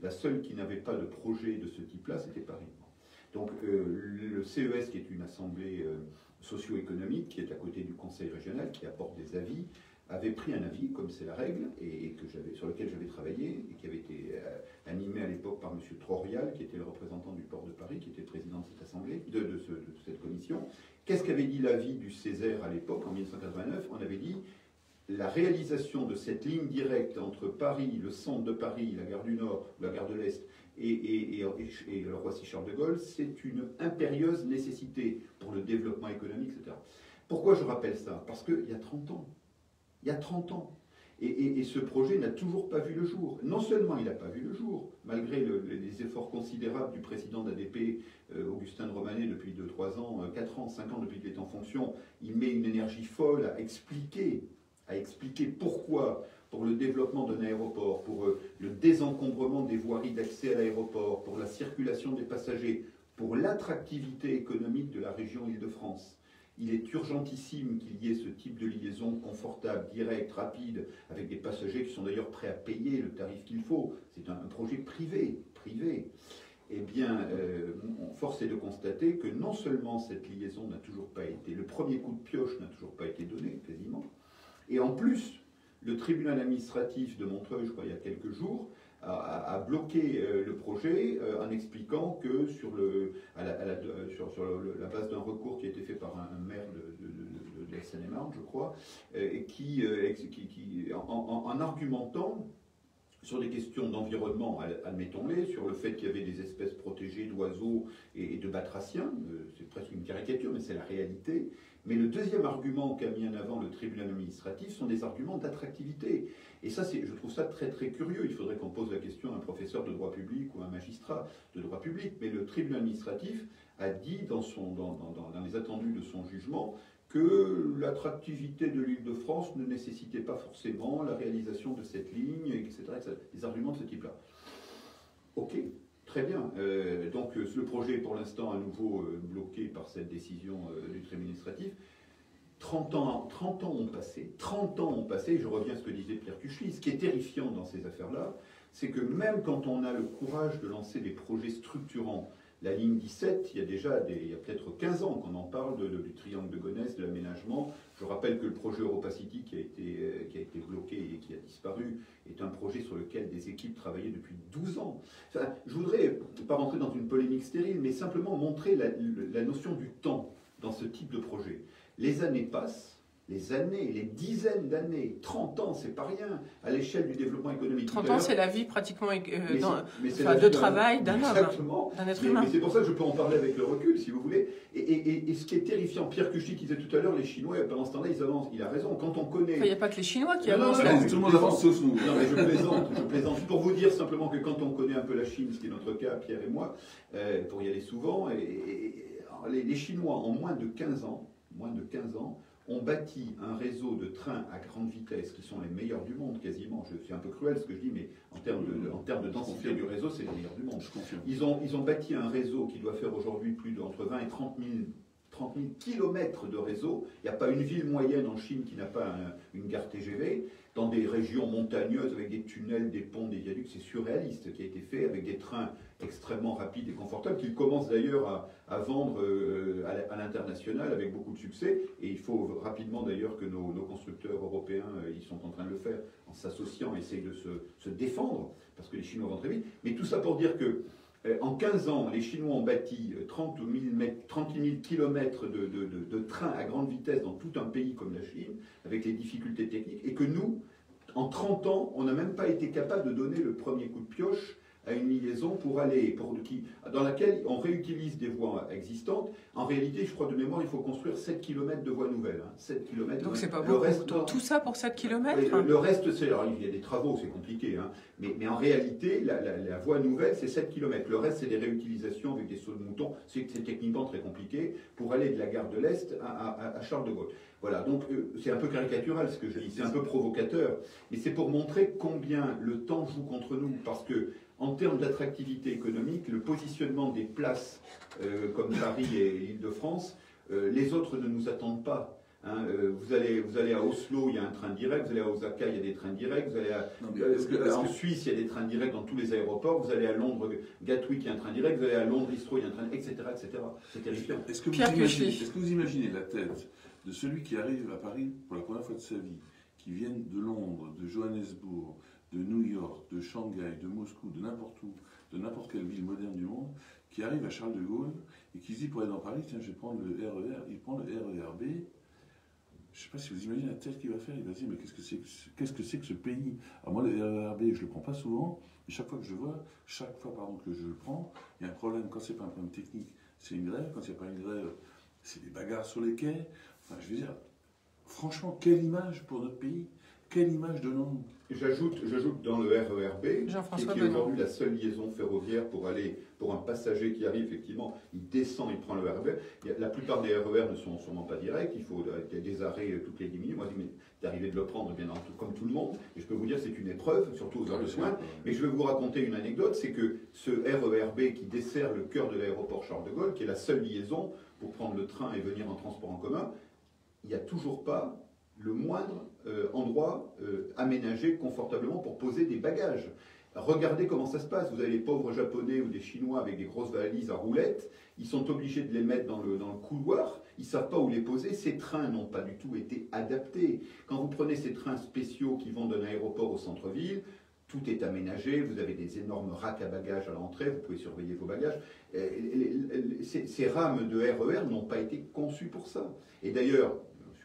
la seule qui n'avait pas de projet de ce type-là, c'était Paris. Donc le CES, qui est une assemblée socio-économique, qui est à côté du conseil régional, qui apporte des avis, avait pris un avis, comme c'est la règle, et sur lequel j'avais travaillé, et qui avait été animé à l'époque par M. Trorial, qui était le représentant du port de Paris, qui était le président de cette assemblée, de cette commission. Qu'est-ce qu'avait dit l'avis du Césaire à l'époque, en 1989? On avait dit la réalisation de cette ligne directe entre Paris, le centre de Paris, la gare du Nord, la gare de l'Est, et le Roissy-Charles de Gaulle, c'est une impérieuse nécessité pour le développement économique, etc. Pourquoi je rappelle ça? Parce qu'il y a 30 ans. Il y a 30 ans. Et ce projet n'a toujours pas vu le jour. Non seulement il n'a pas vu le jour, malgré les efforts considérables du président d'ADP, Augustin de Romanet, depuis 2, 3 ans, 4 ans, 5 ans depuis qu'il est en fonction, il met une énergie folle à expliquer pourquoi, pour le développement d'un aéroport, pour le désencombrement des voiries d'accès à l'aéroport, pour la circulation des passagers, pour l'attractivité économique de la région Île-de-France. Il est urgentissime qu'il y ait ce type de liaison confortable, directe, rapide, avec des passagers qui sont d'ailleurs prêts à payer le tarif qu'il faut. C'est un projet privé. Eh bien, force est de constater que non seulement cette liaison n'a toujours pas été, le premier coup de pioche n'a toujours pas été donné, quasiment, et en plus, le tribunal administratif de Montreuil, je crois il y a quelques jours, a bloqué le projet en expliquant que sur la base d'un recours qui a été fait par un maire de la Seine-et-Marne, je crois, en argumentant sur des questions d'environnement, admettons-les, sur le fait qu'il y avait des espèces protégées d'oiseaux et de batraciens, c'est presque une caricature, mais c'est la réalité. Mais le deuxième argument qu'a mis en avant le tribunal administratif sont des arguments d'attractivité. Et ça, je trouve ça très très curieux. Il faudrait qu'on pose la question à un professeur de droit public ou à un magistrat de droit public. Mais le tribunal administratif a dit dans les attendus de son jugement que l'attractivité de l'Île-de-France ne nécessitait pas forcément la réalisation de cette ligne, etc. Des arguments de ce type-là. Ok. Très bien. Donc le projet est pour l'instant à nouveau bloqué par cette décision du tribunal administratif. 30 ans ont passé, je reviens à ce que disait Pierre Cuchely, ce qui est terrifiant dans ces affaires-là, c'est que même quand on a le courage de lancer des projets structurants, La ligne 17, il y a peut-être 15 ans qu'on en parle du triangle de Gonesse, de l'aménagement. Je rappelle que le projet Europacity qui a été bloqué et qui a disparu est un projet sur lequel des équipes travaillaient depuis 12 ans. Enfin, je voudrais pas rentrer dans une polémique stérile, mais simplement montrer la notion du temps dans ce type de projet. Les années passent. Les années, les dizaines d'années, 30 ans, c'est pas rien à l'échelle du développement économique. 30 ans, c'est la vie pratiquement de travail d'un homme, d'un être humain. Mais c'est pour ça que je peux en parler avec le recul, si vous voulez. Et ce qui est terrifiant, Pierre Cuchy disait tout à l'heure, les Chinois, pendant ce temps-là, ils avancent. Il a raison. Quand on connaît... Il n'y a pas que les Chinois qui Non, avancent. tout le monde avance sauf nous. Non, mais je plaisante. Pour vous dire simplement que quand on connaît un peu la Chine, ce qui est notre cas, Pierre et moi, pour y aller souvent, les Chinois, en moins de 15 ans, ont bâti un réseau de trains à grande vitesse qui sont les meilleurs du monde quasiment. C'est un peu cruel ce que je dis, mais en termes de densité du réseau, c'est les meilleurs du monde. Ils ont bâti un réseau qui doit faire aujourd'hui entre 20 et 30 000 kilomètres de réseau. Il n'y a pas une ville moyenne en Chine qui n'a pas une gare TGV. Dans des régions montagneuses avec des tunnels, des ponts, des viaducs, c'est surréaliste, qui a été fait avec des trains extrêmement rapides et confortables, qu'ils commencent d'ailleurs à vendre à l'international avec beaucoup de succès. Et il faut rapidement d'ailleurs que nos constructeurs européens, ils sont en train de le faire, en s'associant, essayent de se défendre, parce que les Chinois vont très vite. Mais tout ça pour dire que en 15 ans, les Chinois ont bâti 30 000 kilomètres de trains à grande vitesse dans tout un pays comme la Chine, avec les difficultés techniques, et que nous, en 30 ans, on n'a même pas été capable de donner le premier coup de pioche à une liaison dans laquelle on réutilise des voies existantes. En réalité, je crois de mémoire, il faut construire 7 km de voies nouvelles. 7 km. Donc c'est pas beaucoup. Tout ça pour 7 km Le reste, c'est... Alors, il y a des travaux, c'est compliqué. Mais en réalité, la voie nouvelle, c'est 7 km. Le reste, c'est des réutilisations avec des sauts de moutons. C'est techniquement très compliqué pour aller de la gare de l'Est à Charles de Gaulle. Voilà, donc c'est un peu caricatural ce que je dis, c'est un peu provocateur. Mais c'est pour montrer combien le temps joue contre nous. Parce que en termes d'attractivité économique, le positionnement des places comme Paris et l'Île-de-France, les autres ne nous attendent pas. Vous allez à Oslo, il y a un train direct. Vous allez à Osaka, il y a des trains directs. Vous allez en Suisse, il y a des trains directs dans tous les aéroports. Vous allez à Londres, Gatwick, il y a un train direct. Vous allez à Londres, Heathrow, il y a un train, etc. C'est terrifiant. Est-ce que vous imaginez la tête de celui qui arrive à Paris pour la première fois de sa vie, qui vient de Londres, de Johannesburg, de New York, de Shanghai, de Moscou, de n'importe où, de n'importe quelle ville moderne du monde, qui arrive à Charles de Gaulle et qui se dit pour aller dans Paris, tiens, je vais prendre le RER, il prend le RER B. Je ne sais pas si vous imaginez la tête qu'il va faire, il va se dire, mais qu'est-ce que c'est que ce pays? Alors moi, le RER B, je ne le prends pas souvent, mais chaque fois que je le vois, que je le prends, il y a un problème. Quand ce n'est pas un problème technique, c'est une grève. Quand il n'y a pas une grève, c'est des bagarres sur les quais. Enfin, je veux dire, franchement, quelle image pour notre pays? Quelle image de Londres? J'ajoute dans le RER B, qui est aujourd'hui la seule liaison ferroviaire pour un passager qui arrive, effectivement, il descend, il prend le RER B. La plupart des RER ne sont sûrement pas directs, il y a des arrêts toutes les 10 minutes. Moi, d'arriver de le prendre, bien comme tout le monde, et je peux vous dire c'est une épreuve, surtout aux heures de soins. Mais je vais vous raconter une anecdote, c'est que ce RER B qui dessert le cœur de l'aéroport Charles de Gaulle, qui est la seule liaison pour prendre le train et venir en transport en commun, il n'y a toujours pas le moindre endroit aménagé confortablement pour poser des bagages. Regardez comment ça se passe. Vous avez les pauvres Japonais ou des Chinois avec des grosses valises à roulettes. Ils sont obligés de les mettre dans le couloir. Ils ne savent pas où les poser. Ces trains n'ont pas du tout été adaptés. Quand vous prenez ces trains spéciaux qui vont d'un aéroport au centre-ville, tout est aménagé. Vous avez des énormes racks à bagages à l'entrée. Vous pouvez surveiller vos bagages. Ces rames de RER n'ont pas été conçues pour ça. Et d'ailleurs,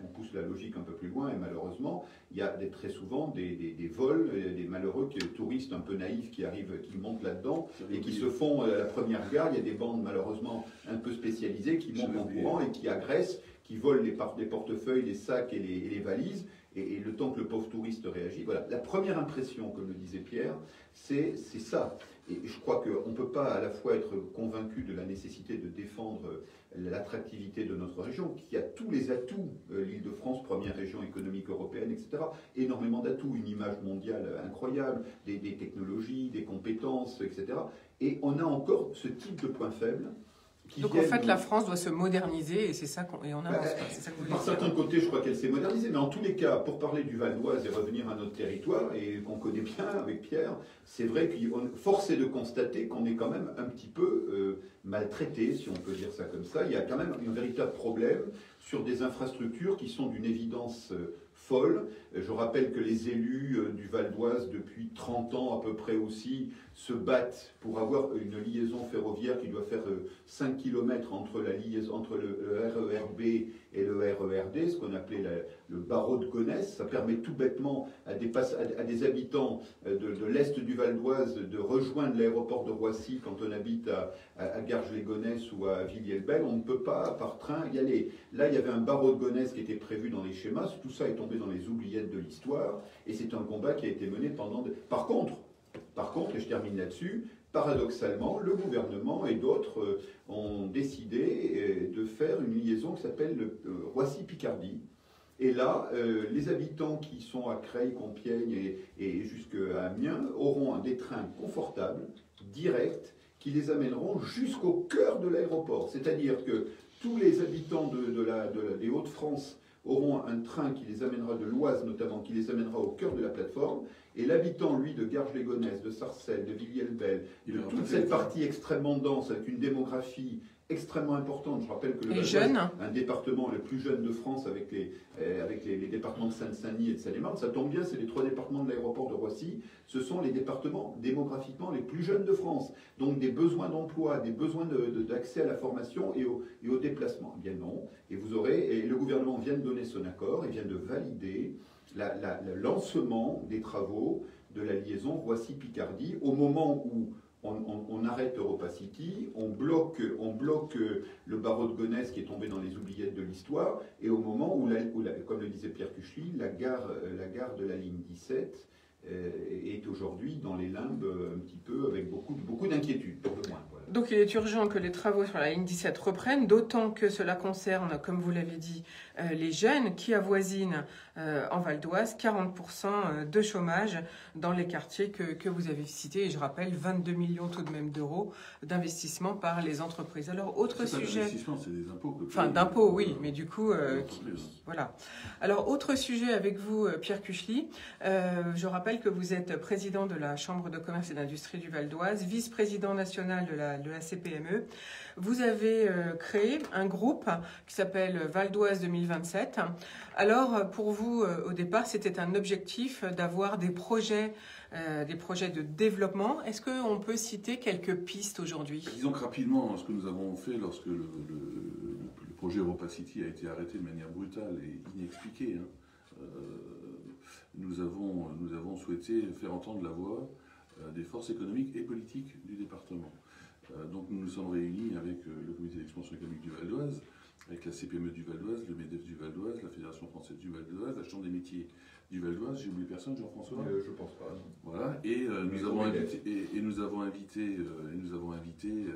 on pousse la logique un peu plus loin, et malheureusement, il y a très souvent des vols, des malheureux touristes un peu naïfs qui arrivent, qui montent là-dedans, et qui se font à la première gare. Il y a des bandes malheureusement un peu spécialisées qui montent en courant et qui agressent, qui volent les portefeuilles, les sacs et les valises, et le temps que le pauvre touriste réagit. Voilà, la première impression, comme le disait Pierre, c'est ça. Et je crois qu'on ne peut pas à la fois être convaincu de la nécessité de défendre l'attractivité de notre région, qui a tous les atouts, l'Île-de-France, première région économique européenne, etc. Énormément d'atouts, une image mondiale incroyable, des technologies, des compétences, etc. Et on a encore ce type de point faible Donc en fait, la France doit se moderniser et c'est ça qu'on avance. C'est ça que vous voulez Par dire. certains côtés, je crois qu'elle s'est modernisée, mais en tous les cas, pour parler du Val d'Oise et revenir à notre territoire, et qu'on connaît bien avec Pierre, c'est vrai qu'on force est de constater qu'on est quand même un petit peu maltraité, si on peut dire ça comme ça. Il y a quand même un véritable problème sur des infrastructures qui sont d'une évidence folle. Je rappelle que les élus du Val d'Oise, depuis 30 ans à peu près aussi, se battent pour avoir une liaison ferroviaire qui doit faire 5 km entre le RERB et le RERD, ce qu'on appelait le barreau de Gonesse. Ça permet tout bêtement à des habitants de l'est du Val d'Oise de rejoindre l'aéroport de Roissy quand on habite à Garges-les-Gonesse ou à Villiers-le-Bel. On ne peut pas par train y aller. Là, il y avait un barreau de Gonesse qui était prévu dans les schémas. Tout ça est tombé dans les oubliettes de l'histoire et c'est un combat qui a été mené pendant... Par contre, et je termine là-dessus, paradoxalement, le gouvernement et d'autres ont décidé de faire une liaison qui s'appelle Roissy-Picardie. Et là, les habitants qui sont à Creil, Compiègne et jusqu'à Amiens auront des trains confortables, directs, qui les amèneront jusqu'au cœur de l'aéroport. C'est-à-dire que tous les habitants des Hauts-de-France auront un train qui les amènera de l'Oise notamment, qui les amènera au cœur de la plateforme, et l'habitant, lui, de Garges-les-Gonesse, de Sarcelles, de Villiers-le-Bel, de toute cette partie extrêmement dense, avec une démographie extrêmement importante. Je rappelle que le Val d'Oise, un département le plus jeune de France avec les départements de Seine-Saint-Denis et de Seine-et-Marne, ça tombe bien, c'est les 3 départements de l'aéroport de Roissy, ce sont les départements démographiquement les plus jeunes de France. Donc des besoins d'emploi, des besoins d'accès à la formation et au déplacement. Eh bien non, et le gouvernement vient de donner son accord, et vient de valider le lancement des travaux de la liaison Roissy-Picardie au moment où on arrête EuropaCity, on bloque le barreau de Gonesse qui est tombé dans les oubliettes de l'histoire, et au moment où, comme le disait Pierre Cuchely, la gare de la ligne 17 est aujourd'hui dans les limbes un petit peu avec beaucoup d'inquiétude, pour le moins. Voilà. Donc il est urgent que les travaux sur la ligne 17 reprennent, d'autant que cela concerne, comme vous l'avez dit, les jeunes qui avoisinent en Val d'Oise 40% de chômage dans les quartiers que vous avez cités. Et je rappelle, 22 millions tout de même d'euros d'investissement par les entreprises. Alors, autre sujet... L'investissement, c'est des impôts. Enfin, d'impôts, oui, mais du coup... voilà. Alors, autre sujet avec vous, Pierre Cuchely. Je rappelle que vous êtes président de la Chambre de commerce et d'industrie du Val d'Oise, vice-président national de la CPME. Vous avez créé un groupe qui s'appelle Val d'Oise 2027. Alors, pour vous, au départ, c'était un objectif d'avoir des projets de développement. Est-ce qu'on peut citer quelques pistes aujourd'hui? Disons que rapidement, ce que nous avons fait lorsque le projet EuropaCity a été arrêté de manière brutale et inexpliquée, nous avons souhaité faire entendre la voix des forces économiques et politiques du département. Donc nous nous sommes réunis avec le comité d'expansion économique du Val d'Oise, avec la CPME du Val d'Oise, le MEDEF du Val d'Oise, la Fédération française du Val d'Oise, la Chambre des métiers du Val d'Oise. J'ai oublié personne, Jean-François? Je pense pas. Non. Voilà, et nous avons invité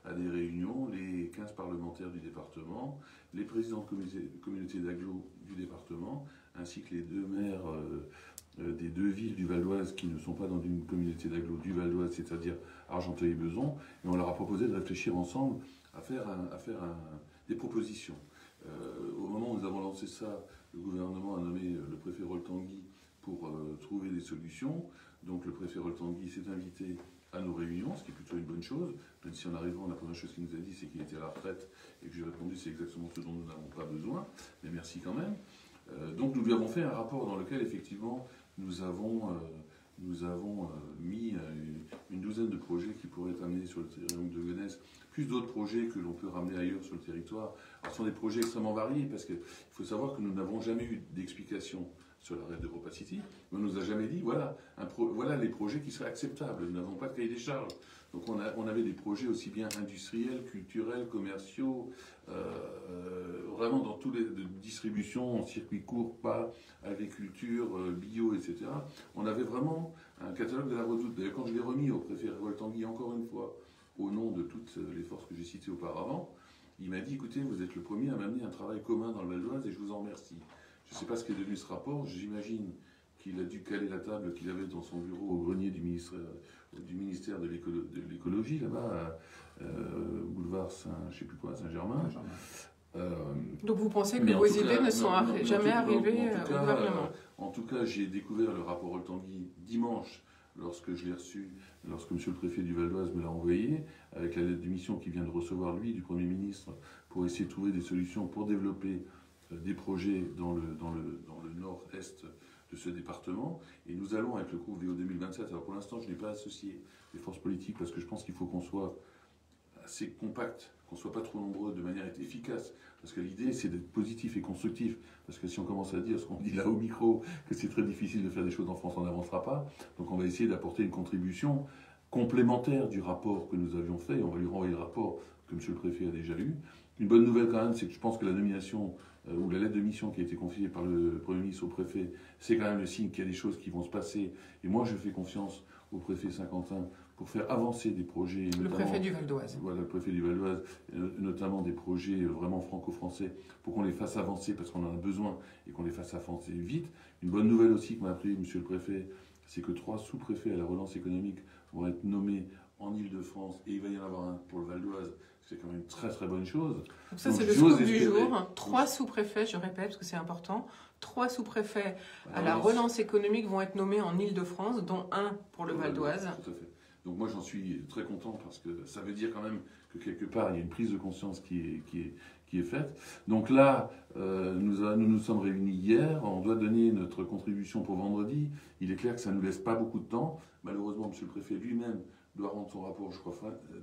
à des réunions les 15 parlementaires du département, les présidents de communautés d'agglo du département, ainsi que les 2 maires des 2 villes du Val d'Oise qui ne sont pas dans une communauté d'agglo du Val d'Oise, c'est-à-dire Argenteuil-Beson, et on leur a proposé de réfléchir ensemble à faire des propositions. Au moment où nous avons lancé ça, le gouvernement a nommé le préfet Rol-Tanguy pour trouver des solutions. Donc le préfet Rol-Tanguy s'est invité à nos réunions, ce qui est plutôt une bonne chose, même si en arrivant, la première chose qu'il nous a dit, c'est qu'il était à la retraite, et que j'ai répondu, c'est exactement ce dont nous n'avons pas besoin, mais merci quand même. Donc nous lui avons fait un rapport dans lequel, effectivement, nous avons mis une douzaine de projets qui pourraient être amenés sur le territoire de Gonesse, plus d'autres projets que l'on peut ramener ailleurs sur le territoire. Alors, ce sont des projets extrêmement variés, parce qu'il faut savoir que nous n'avons jamais eu d'explication sur l'arrêt d'EuropaCity. On ne nous a jamais dit, voilà les projets qui seraient acceptables. Nous n'avons pas de cahier des charges. Donc on avait des projets aussi bien industriels, culturels, commerciaux, vraiment dans tous les distributions, circuit court, pas, agriculture, bio, etc. On avait vraiment un catalogue de la redoute. D'ailleurs, quand je l'ai remis au préfet Rol-Tanguy, encore une fois, au nom de toutes les forces que j'ai citées auparavant, il m'a dit, écoutez, vous êtes le premier à m'amener un travail commun dans le Val d'Oise et je vous en remercie. Je ne sais pas ce qu'est devenu ce rapport, j'imagine qu'il a dû caler la table qu'il avait dans son bureau au grenier du ministre du ministère de l'écologie, là-bas, boulevard je sais plus quoi, Saint-Germain. Donc vous pensez que Mais en vos tout idées cas, ne sont jamais arrivées au gouvernement? En tout cas, j'ai découvert le rapport Oltanguy dimanche, lorsque je l'ai reçu, lorsque monsieur le préfet du Val d'Oise me l'a envoyé, avec la lettre de mission qu'il vient de recevoir, lui, du Premier ministre, pour essayer de trouver des solutions pour développer des projets dans le nord-est de ce département. Et nous allons, avec le groupe VO 2027, alors pour l'instant, je n'ai pas associé les forces politiques, parce que je pense qu'il faut qu'on soit assez compact, qu'on ne soit pas trop nombreux de manière efficace. Parce que l'idée, c'est d'être positif et constructif. Parce que si on commence à dire ce qu'on dit là au micro, que c'est très difficile de faire des choses en France, on n'avancera pas. Donc on va essayer d'apporter une contribution complémentaire du rapport que nous avions fait. On va lui renvoyer le rapport que monsieur le préfet a déjà eu. Une bonne nouvelle quand même, c'est que je pense que la nomination ou la lettre de mission qui a été confiée par le Premier ministre au préfet, c'est quand même le signe qu'il y a des choses qui vont se passer. Et moi, je fais confiance au préfet Saint-Quentin pour faire avancer des projets. Le préfet du Val d'Oise. Voilà, le préfet du Val d'Oise, notamment des projets vraiment franco-français, pour qu'on les fasse avancer, parce qu'on en a besoin, et qu'on les fasse avancer vite. Une bonne nouvelle aussi que m'a appris monsieur le préfet, c'est que 3 sous-préfets à la relance économique vont être nommés en Ile-de-France, et il va y en avoir un pour le Val d'Oise. C'est quand même une très très bonne chose. Donc ça, c'est le scoop du jour. 3 sous-préfets, je répète, parce que c'est important, 3 sous-préfets à la relance économique vont être nommés en Ile-de-France, dont un pour le Val d'Oise. Tout à fait. Donc moi, j'en suis très content, parce que ça veut dire quand même que quelque part, il y a une prise de conscience qui est faite. Donc là, nous sommes réunis hier, on doit donner notre contribution pour vendredi. Il est clair que ça ne nous laisse pas beaucoup de temps. Malheureusement, monsieur le préfet lui-même doit rendre son rapport, je crois,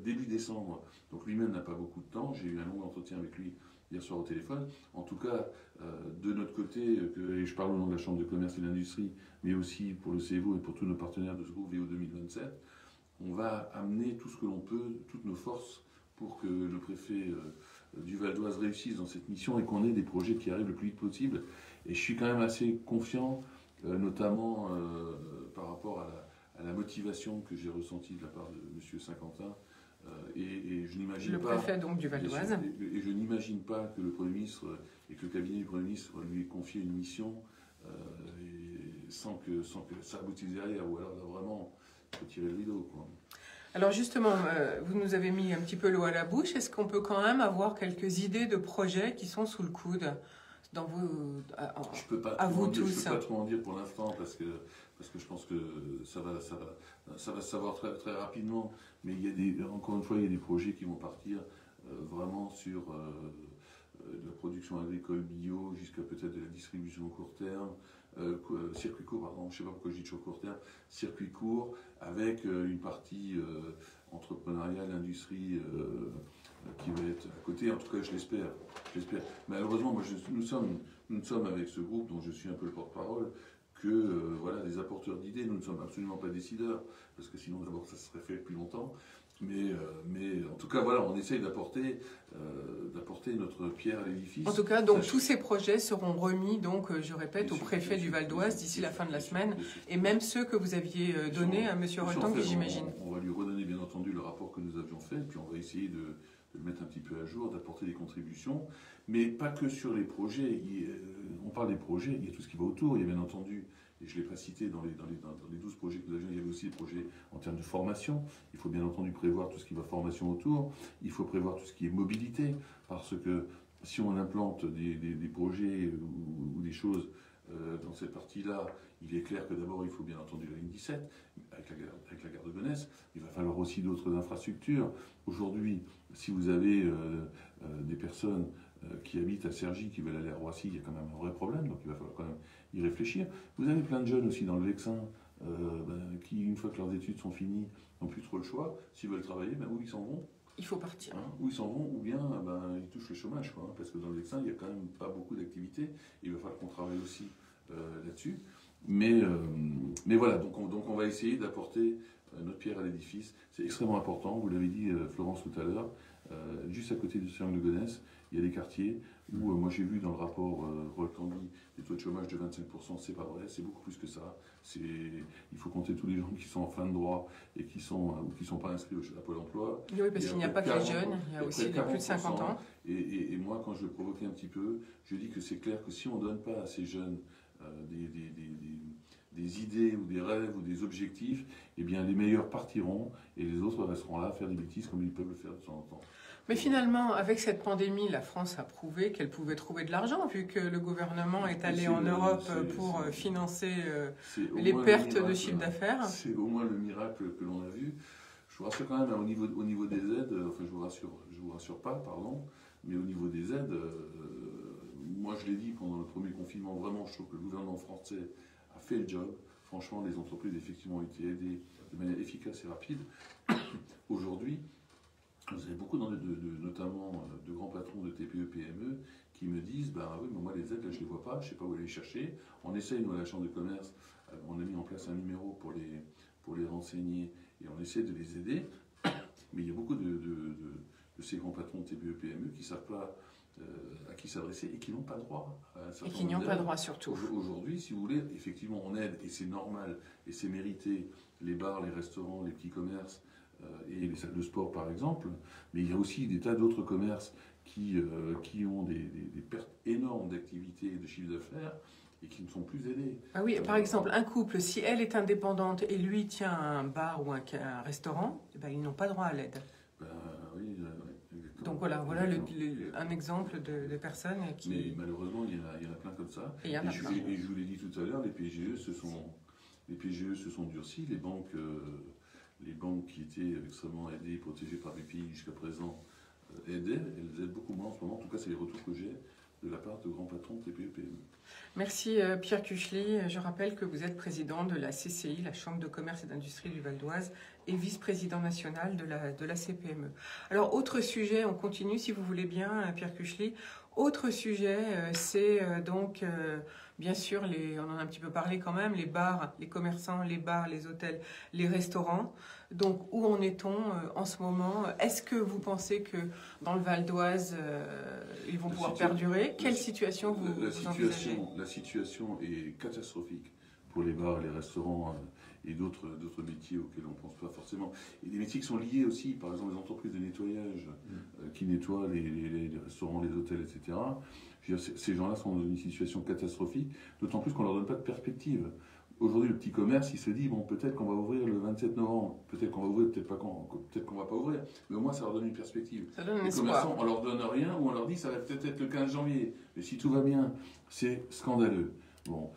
début décembre. Donc lui-même n'a pas beaucoup de temps. J'ai eu un long entretien avec lui hier soir au téléphone. En tout cas, de notre côté, et je parle au nom de la Chambre de commerce et d'industrie, mais aussi pour le CEVO et pour tous nos partenaires de ce groupe VO 2027, on va amener tout ce que l'on peut, toutes nos forces, pour que le préfet du Val d'Oise réussisse dans cette mission et qu'on ait des projets qui arrivent le plus vite possible. Et je suis quand même assez confiant, notamment par rapport à la motivation que j'ai ressentie de la part de M. Saint-Quentin. Et je n'imagine pas... Le préfet donc du Val d'Oise. Et je n'imagine pas que le Premier ministre et que le cabinet du Premier ministre lui ait confié une mission sans que ça aboutisse derrière. Ou alors là, vraiment, il faut tirer le rideau, quoi. Alors justement, vous nous avez mis un petit peu l'eau à la bouche. Est-ce qu'on peut quand même avoir quelques idées de projets qui sont sous le coude dans vous, je peux pas trop en dire pour l'instant, parce que je pense que ça va se savoir très, très rapidement. Mais encore une fois, il y a des projets qui vont partir vraiment sur de la production agricole bio jusqu'à peut-être de la distribution au court terme. Circuit court, pardon, je ne sais pas pourquoi je dis toujours court terme, circuit court, avec une partie entrepreneuriale, industrie qui va être à côté, en tout cas je l'espère. Malheureusement, nous sommes avec ce groupe dont je suis un peu le porte-parole, que voilà, des apporteurs d'idées, nous ne sommes absolument pas décideurs, parce que sinon d'abord ça serait fait depuis longtemps. Mais en tout cas, voilà, on essaye d'apporter notre pierre à l'édifice. En tout cas, donc tous ces projets seront remis, donc je répète, au préfet du Val d'Oise d'ici la fin de la semaine, et même ceux que vous aviez donnés à M. Oltanguy, j'imagine. On va lui redonner bien entendu le rapport que nous avions fait, puis on va essayer de le mettre un petit peu à jour, d'apporter des contributions, mais pas que sur les projets. On parle des projets, il y a tout ce qui va autour, il y a bien entendu. Et je ne l'ai pas cité dans les 12 projets que nous avions, il y avait aussi des projets en termes de formation. Il faut bien entendu prévoir tout ce qui va formation autour. Il faut prévoir tout ce qui est mobilité, parce que si on implante des projets ou des choses dans cette partie-là, il est clair que d'abord il faut bien entendu la ligne 17, avec la gare de Gonesse. Il va falloir aussi d'autres infrastructures. Aujourd'hui, si vous avez des personnes qui habitent à Cergy, qui veulent aller à Roissy, il y a quand même un vrai problème, donc il va falloir quand même y réfléchir. Vous avez plein de jeunes aussi dans le Vexin qui, une fois que leurs études sont finies, n'ont plus trop le choix. S'ils veulent travailler, où ils s'en vont? Il faut partir. Où ils s'en vont, ou bien ils touchent le chômage, quoi, parce que dans le Vexin, il n'y a quand même pas beaucoup d'activités. Il va falloir qu'on travaille aussi là-dessus. Mais voilà, donc on va essayer d'apporter notre pierre à l'édifice. C'est extrêmement important, vous l'avez dit Florence tout à l'heure, juste à côté du triangle de Gonesse, il y a des quartiers où, moi j'ai vu dans le rapport Oltanguy, des taux de chômage de 25%, c'est pas vrai, c'est beaucoup plus que ça. Il faut compter tous les gens qui sont en fin de droit et qui sont pas inscrits à Pôle emploi. Oui, parce qu'il n'y a pas que les jeunes, il y a aussi les plus de 50 ans. Et moi, quand je le provoquais un petit peu, je dis que c'est clair que si on ne donne pas à ces jeunes des idées ou des rêves ou des objectifs, eh bien les meilleurs partiront et les autres resteront là à faire des bêtises comme ils peuvent le faire de temps en temps. Mais finalement, avec cette pandémie, la France a prouvé qu'elle pouvait trouver de l'argent, vu que le gouvernement est allé en Europe pour financer les pertes de chiffre d'affaires. C'est au moins le miracle que l'on a vu. Je vous rassure quand même, au niveau des aides, enfin je vous rassure pas, pardon, mais au niveau des aides, moi je l'ai dit pendant le premier confinement, vraiment je trouve que le gouvernement français a fait le job. Franchement, les entreprises effectivement ont été aidées de manière efficace et rapide. Aujourd'hui, vous avez beaucoup, notamment de grands patrons de TPE, PME, qui me disent, bah oui, mais moi les aides, là je ne les vois pas, je ne sais pas où aller les chercher. On essaye, nous à la Chambre de commerce, on a mis en place un numéro pour les renseigner et on essaie de les aider. Mais il y a beaucoup de ces grands patrons de TPE, PME qui ne savent pas à qui s'adresser et qui n'ont pas droit à un certain nombre d'aides. Et qui n'y ont pas droit surtout. Aujourd'hui, si vous voulez, effectivement, on aide, et c'est normal, et c'est mérité, les bars, les restaurants, les petits commerces, et les salles de sport par exemple, mais il y a aussi des tas d'autres commerces qui ont des pertes énormes d'activité et de chiffre d'affaires et qui ne sont plus aidés. Ah oui, par exemple, un couple, si elle est indépendante et lui tient un bar ou un restaurant, eh ben, ils n'ont pas droit à l'aide. Oui, exactement. Donc voilà un exemple de personnes qui... Mais malheureusement, il y en a plein comme ça. Et je vous l'ai dit tout à l'heure, les PGE se sont durcis, les banques qui étaient extrêmement aidées, protégées par les pays jusqu'à présent, elles aident beaucoup moins en ce moment. En tout cas, c'est les retours que j'ai de la part de grands patrons de TPE, PME. Merci Pierre Cuchely. Je rappelle que vous êtes président de la CCI, la Chambre de commerce et d'industrie du Val d'Oise, et vice-président national de la CPME. Alors, autre sujet, on continue si vous voulez bien, Pierre Cuchely. Autre sujet, c'est donc, bien sûr, on en a un petit peu parlé quand même, les bars, les commerçants, les bars, les hôtels, les restaurants. Donc, où en est-on en ce moment? Est-ce que vous pensez que dans le Val d'Oise, ils vont pouvoir perdurer? Quelle situation vous envisagez? La situation est catastrophique pour les bars, les restaurants et d'autres métiers auxquels on ne pense pas forcément. Et des métiers qui sont liés aussi, par exemple les entreprises de nettoyage qui nettoient les restaurants, les hôtels, etc. Je veux dire, ces gens-là sont dans une situation catastrophique, d'autant plus qu'on ne leur donne pas de perspective. Aujourd'hui, le petit commerce, il se dit, bon, peut-être qu'on va ouvrir le 27 novembre, peut-être qu'on va ouvrir, peut-être qu'on va pas ouvrir, mais au moins ça leur donne une perspective. Ça donne un les espoir. commerçants, on leur donne rien, ou on leur dit, ça va peut-être être le 15 janvier. Mais si tout va bien, c'est scandaleux. Bon,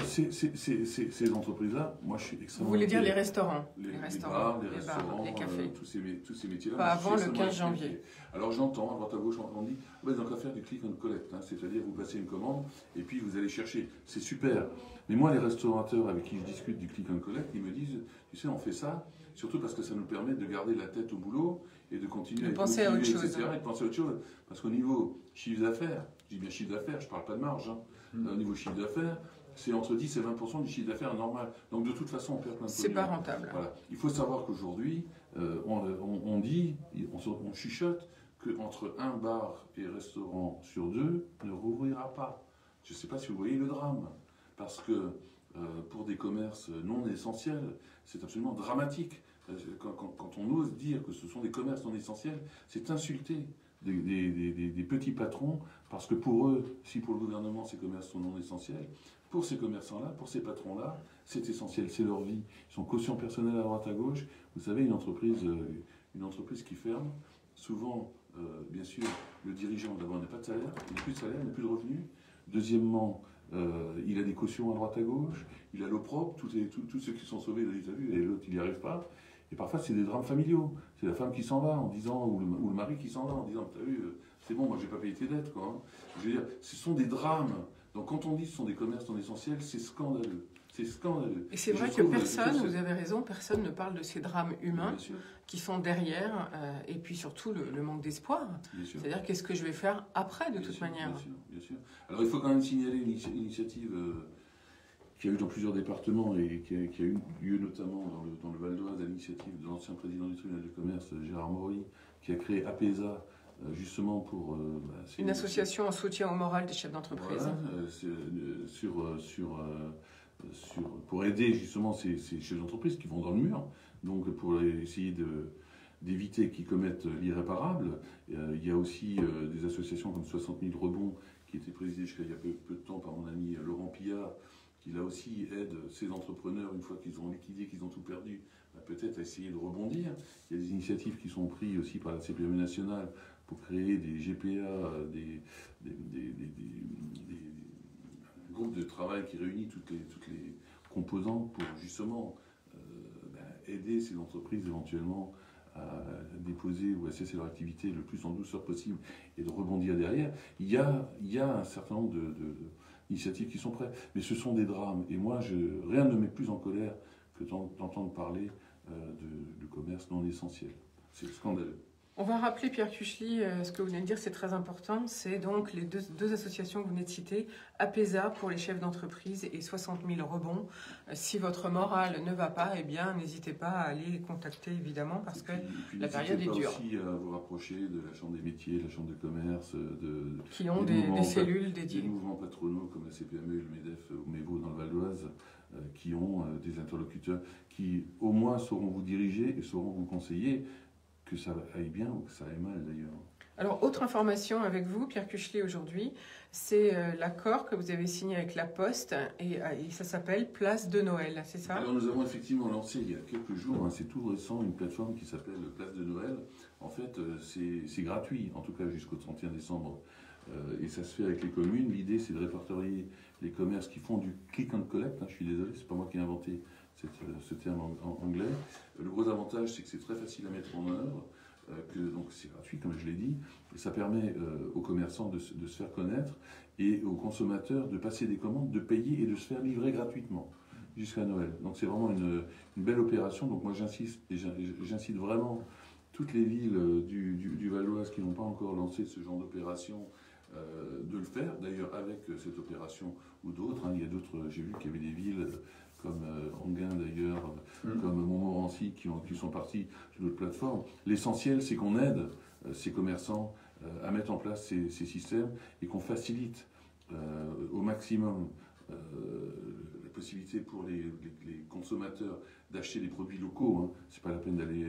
ces entreprises-là, moi je suis extrêmement... Vous voulez dire les restaurants? Les bars, les restaurants, les cafés. tous ces métiers-là. Pas avant le 15 janvier. Alors j'entends, à droite à gauche, on dit, ils n'ont qu'à faire du click and collect, c'est-à-dire vous passez une commande et puis vous allez chercher. C'est super. Mais moi, les restaurateurs avec qui je discute du click and collect, ils me disent, tu sais, on fait ça, surtout parce que ça nous permet de garder la tête au boulot et de continuer à penser à autre chose. Etc., et de penser à autre chose. Parce qu'au niveau chiffre d'affaires, je dis bien chiffre d'affaires, je ne parle pas de marge, au niveau chiffre d'affaires, c'est entre 10 et 20% du chiffre d'affaires normal. Donc de toute façon, on perd plein de C'est pas rentable. Voilà. Il faut savoir qu'aujourd'hui, on chuchote qu'entre un bar et restaurant sur deux ne rouvrira pas. Je ne sais pas si vous voyez le drame. Parce que pour des commerces non essentiels, c'est absolument dramatique. Quand on ose dire que ce sont des commerces non essentiels, c'est insulter des petits patrons, parce que pour eux, si pour le gouvernement ces commerces sont non essentiels, pour ces commerçants-là, pour ces patrons-là, c'est essentiel, c'est leur vie. Ils sont quotient personnel à droite à gauche. Vous savez, une entreprise qui ferme, souvent, bien sûr, le dirigeant d'abord n'a pas de salaire, il n'a plus de salaire, il n'a plus de revenus. Deuxièmement, il a des cautions à droite à gauche, il a l'eau propre, tous ceux qui sont sauvés, il a vu, et l'autre il n'y arrive pas. Et parfois c'est des drames familiaux. C'est la femme qui s'en va en disant, ou le mari qui s'en va en disant, t'as vu, c'est bon, moi j'ai pas payé tes dettes, quoi. Je veux dire, ce sont des drames. Donc quand on dit que ce sont des commerces non essentiels, c'est scandaleux. C'est scandaleux. Et c'est vrai que personne, vous avez raison, personne ne parle de ces drames humains qui sont derrière, et puis surtout le manque d'espoir. C'est-à-dire qu'est-ce que je vais faire après, de toute manière. Bien sûr. Alors il faut quand même signaler une initiative qui a eu dans plusieurs départements et qui a eu lieu notamment dans le Val d'Oise à l'initiative de l'ancien président du tribunal de commerce, Gérard Maury, qui a créé APESA, justement pour... une association en soutien au moral des chefs d'entreprise. Voilà, pour aider justement ces chefs d'entreprise qui vont dans le mur, donc pour essayer d'éviter qu'ils commettent l'irréparable. Il y a aussi des associations comme 60 000 rebonds qui étaient présidées jusqu'à il y a peu de temps par mon ami Laurent Pillard, qui là aussi aide ces entrepreneurs, une fois qu'ils ont liquidé, qu'ils ont tout perdu, peut-être à essayer de rebondir. Il y a des initiatives qui sont prises aussi par la CPME nationale pour créer des GPA, des groupes de travail qui réunissent toutes les composantes pour justement aider ces entreprises éventuellement à déposer ou à cesser leur activité le plus en douceur possible et de rebondir derrière. Il y a un certain nombre d'initiatives qui sont prêtes, mais ce sont des drames. Et moi, rien ne me met plus en colère que d'entendre parler de commerce non essentiel. C'est scandaleux. On va rappeler, Pierre Cuchely, ce que vous venez de dire, c'est très important. C'est donc les deux associations que vous venez de citer, APESA pour les chefs d'entreprise et 60 000 rebonds. Si votre morale ne va pas, eh bien, n'hésitez pas à aller les contacter, évidemment, parce que la période est dure. N'hésitez pas aussi à vous rapprocher de la Chambre des métiers, la Chambre de commerce, qui ont des cellules dédiées. Des mouvements patronaux comme la CPME, le MEDEF ou MEVO dans le Val d'Oise, qui ont des interlocuteurs qui, au moins, sauront vous diriger et sauront vous conseiller, que ça aille bien ou que ça aille mal d'ailleurs. Alors, autre information avec vous, Pierre Cuchely, aujourd'hui, c'est l'accord que vous avez signé avec La Poste et ça s'appelle Place de Noël, c'est ça? Alors nous avons effectivement lancé il y a quelques jours, c'est tout récent, une plateforme qui s'appelle Place de Noël. En fait, c'est gratuit, en tout cas jusqu'au 31 décembre. Et ça se fait avec les communes. L'idée, c'est de répertorier les commerces qui font du click and collect. Je suis désolé, c'est pas moi qui ai inventé ce terme en anglais. Le gros avantage, c'est que c'est très facile à mettre en œuvre, donc c'est gratuit, comme je l'ai dit, et ça permet aux commerçants de se faire connaître et aux consommateurs de passer des commandes, de payer et de se faire livrer gratuitement jusqu'à Noël. Donc c'est vraiment une belle opération. Donc moi j'incite vraiment toutes les villes du Val d'Oise qui n'ont pas encore lancé ce genre d'opération de le faire, d'ailleurs avec cette opération ou d'autres. Il y a d'autres, j'ai vu qu'il y avait des villes comme Anguin d'ailleurs, comme Montmorency qui sont partis sur d'autres plateformes. L'essentiel, c'est qu'on aide ces commerçants à mettre en place ces systèmes et qu'on facilite au maximum la possibilité pour les consommateurs d'acheter des produits locaux. C'est pas la peine d'aller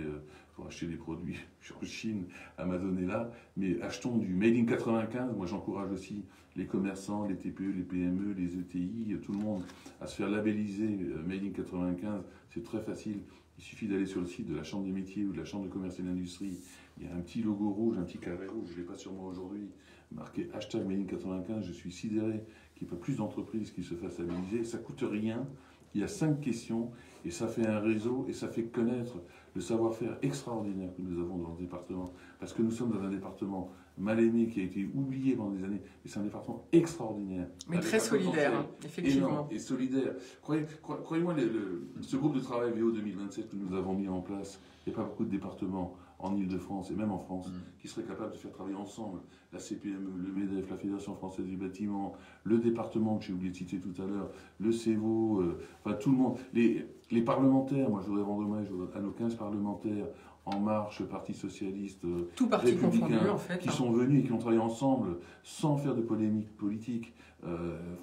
pour acheter des produits en Chine, Amazon est là, mais achetons du Made in 95. Moi, j'encourage aussi les commerçants, les TPE, les PME, les ETI, tout le monde à se faire labelliser Made in 95. C'est très facile. Il suffit d'aller sur le site de la Chambre des métiers ou de la Chambre de commerce et d'industrie. Il y a un petit logo rouge, un petit carré rouge, je ne l'ai pas sur moi aujourd'hui, marqué hashtag Made in 95. Je suis sidéré qu'il n'y ait pas plus d'entreprises qui se fassent labelliser. Ça ne coûte rien. Il y a 5 questions et ça fait un réseau et ça fait connaître le savoir-faire extraordinaire que nous avons dans le département. Parce que nous sommes dans un département mal aimé qui a été oublié pendant des années. Et c'est un département extraordinaire. Mais très solidaire, effectivement. Énorme et solidaire. Croyez-moi, ce groupe de travail VO 2027 que nous avons mis en place, il n'y a pas beaucoup de départements en Ile-de-France et même en France qui seraient capables de faire travailler ensemble la CPME, le MEDEF, la Fédération française du bâtiment, le département que j'ai oublié de citer tout à l'heure, le CEVO, enfin tout le monde, les parlementaires. Moi je voudrais rendre hommage à nos 15 parlementaires En Marche, Parti Socialiste, tout parti confondu, Républicain, en fait, qui sont venus et qui ont travaillé ensemble sans faire de polémique politique.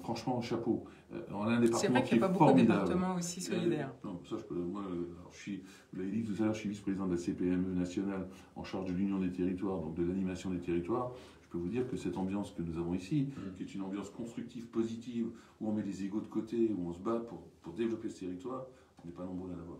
Franchement, chapeau. On a un département c'est vrai qu'il n'y a pas beaucoup de départements aussi solidaires. Non, ça, moi, vous l'avez dit tout à l'heure, je suis vice-président de la CPME nationale en charge de l'union des territoires, donc de l'animation des territoires. Je peux vous dire que cette ambiance que nous avons ici, qui est une ambiance constructive, positive, où on met les égos de côté, où on se bat pour développer ce territoire, on n'est pas nombreux à l'avoir.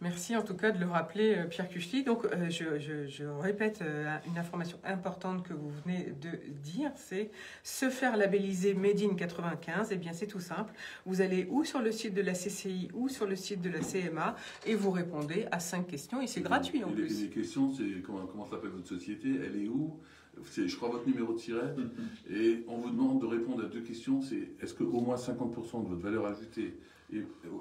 Merci en tout cas de le rappeler, Pierre Cuchely. Donc, je répète une information importante que vous venez de dire, c'est se faire labelliser Made in 95. Eh bien, c'est tout simple. Vous allez ou sur le site de la CCI ou sur le site de la CMA et vous répondez à 5 questions et c'est gratuit en plus. Les questions, c'est comment s'appelle votre société, elle est où, c'est, je crois, votre numéro de siret. Et on vous demande de répondre à 2 questions. C'est est-ce qu'au moins 50% de votre valeur ajoutée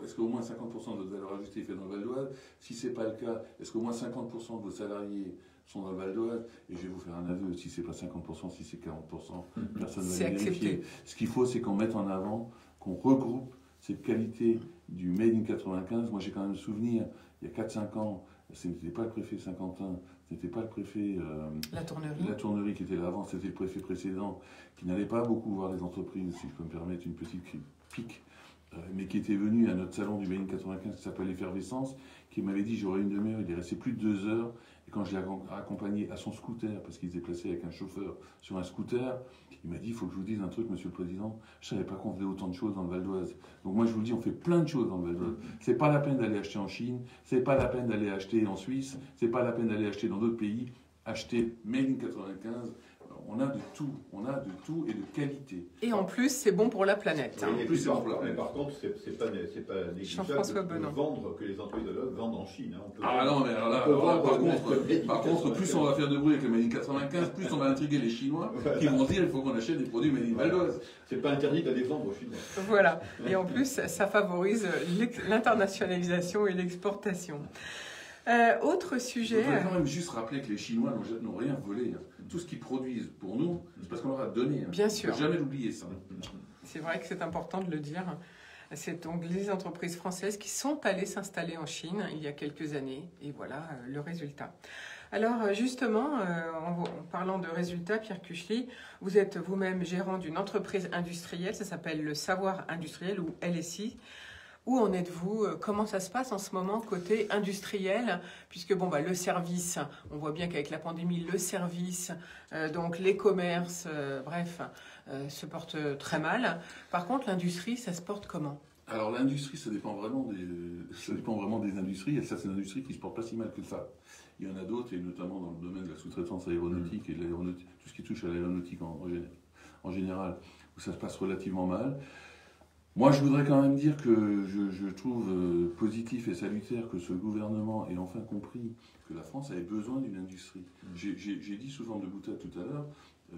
est-ce qu'au moins 50% de votre valeur ajoutée est fait dans le Val d'Oise? Si ce n'est pas le cas, est-ce qu'au moins 50% de vos salariés sont dans le Val d'Oise? Et je vais vous faire un aveu, si ce n'est pas 50%, si c'est 40%, personne ne va les vérifier. Ce qu'il faut, c'est qu'on mette en avant, qu'on regroupe cette qualité du Made in 95. Moi, j'ai quand même le souvenir, il y a 4-5 ans, ce n'était pas le préfet Saint-Quentin, ce n'était pas le préfet La Tournerie qui était là avant, c'était le préfet précédent, qui n'allait pas beaucoup voir les entreprises, si je peux me permettre une petite pique, mais qui était venu à notre salon du Made in 95 qui s'appelle l'Effervescence, qui m'avait dit j'aurai une demi-heure, il est resté plus de 2 heures, et quand je l'ai accompagné à son scooter, parce qu'il se déplaçait avec un chauffeur sur un scooter, il m'a dit, il faut que je vous dise un truc, Monsieur le Président, je ne savais pas qu'on faisait autant de choses dans le Val d'Oise. Donc moi, je vous le dis, on fait plein de choses dans le Val d'Oise. C'est pas la peine d'aller acheter en Chine, c'est pas la peine d'aller acheter en Suisse, c'est pas la peine d'aller acheter dans d'autres pays. Acheter Made in 95, on a de tout et de qualité. Et en plus, c'est bon pour la planète. Oui, En plus, c'est bon pour la mais planète. par contre, c'est pas négligeable Jean-François de Bonan. vendre que les entreprises de l'Europe vendent en Chine. Hein. On peut Ah non, mais alors là, on peut vendre par contre, plus on va faire de bruit avec le Made in 95, plus on va intriguer les Chinois qui vont dire il faut qu'on achète des produits Made in Val d'Oise. C'est pas interdit d'aller vendre aux Chinois. Voilà. Et en plus, ça favorise l'internationalisation et l'exportation. Autre sujet. Il faut quand même juste rappeler que les Chinois n'ont rien volé. Tout ce qu'ils produisent pour nous, c'est parce qu'on leur a donné. Bien sûr. Il ne faut jamais l'oublier, ça. C'est vrai que c'est important de le dire. C'est donc les entreprises françaises qui sont allées s'installer en Chine il y a quelques années. Et voilà le résultat. Alors justement, en parlant de résultats, Pierre Cuchely, vous êtes vous-même gérant d'une entreprise industrielle, ça s'appelle le Savoir Industriel ou LSI. Où en êtes-vous? Comment ça se passe en ce moment côté industriel? Puisque bon, le service, on voit bien qu'avec la pandémie, le service, donc les commerces, bref, se portent très mal. Par contre, l'industrie, ça se porte comment? Alors l'industrie, ça dépend vraiment des industries. Et ça, c'est une industrie qui ne se porte pas si mal que ça. Il y en a d'autres, et notamment dans le domaine de la sous-traitance aéronautique et de l'aéronautique, tout ce qui touche à l'aéronautique en général, où ça se passe relativement mal. Moi, je voudrais quand même dire que je trouve positif et salutaire que ce gouvernement ait enfin compris que la France avait besoin d'une industrie. J'ai dit sous forme de boutade tout à l'heure,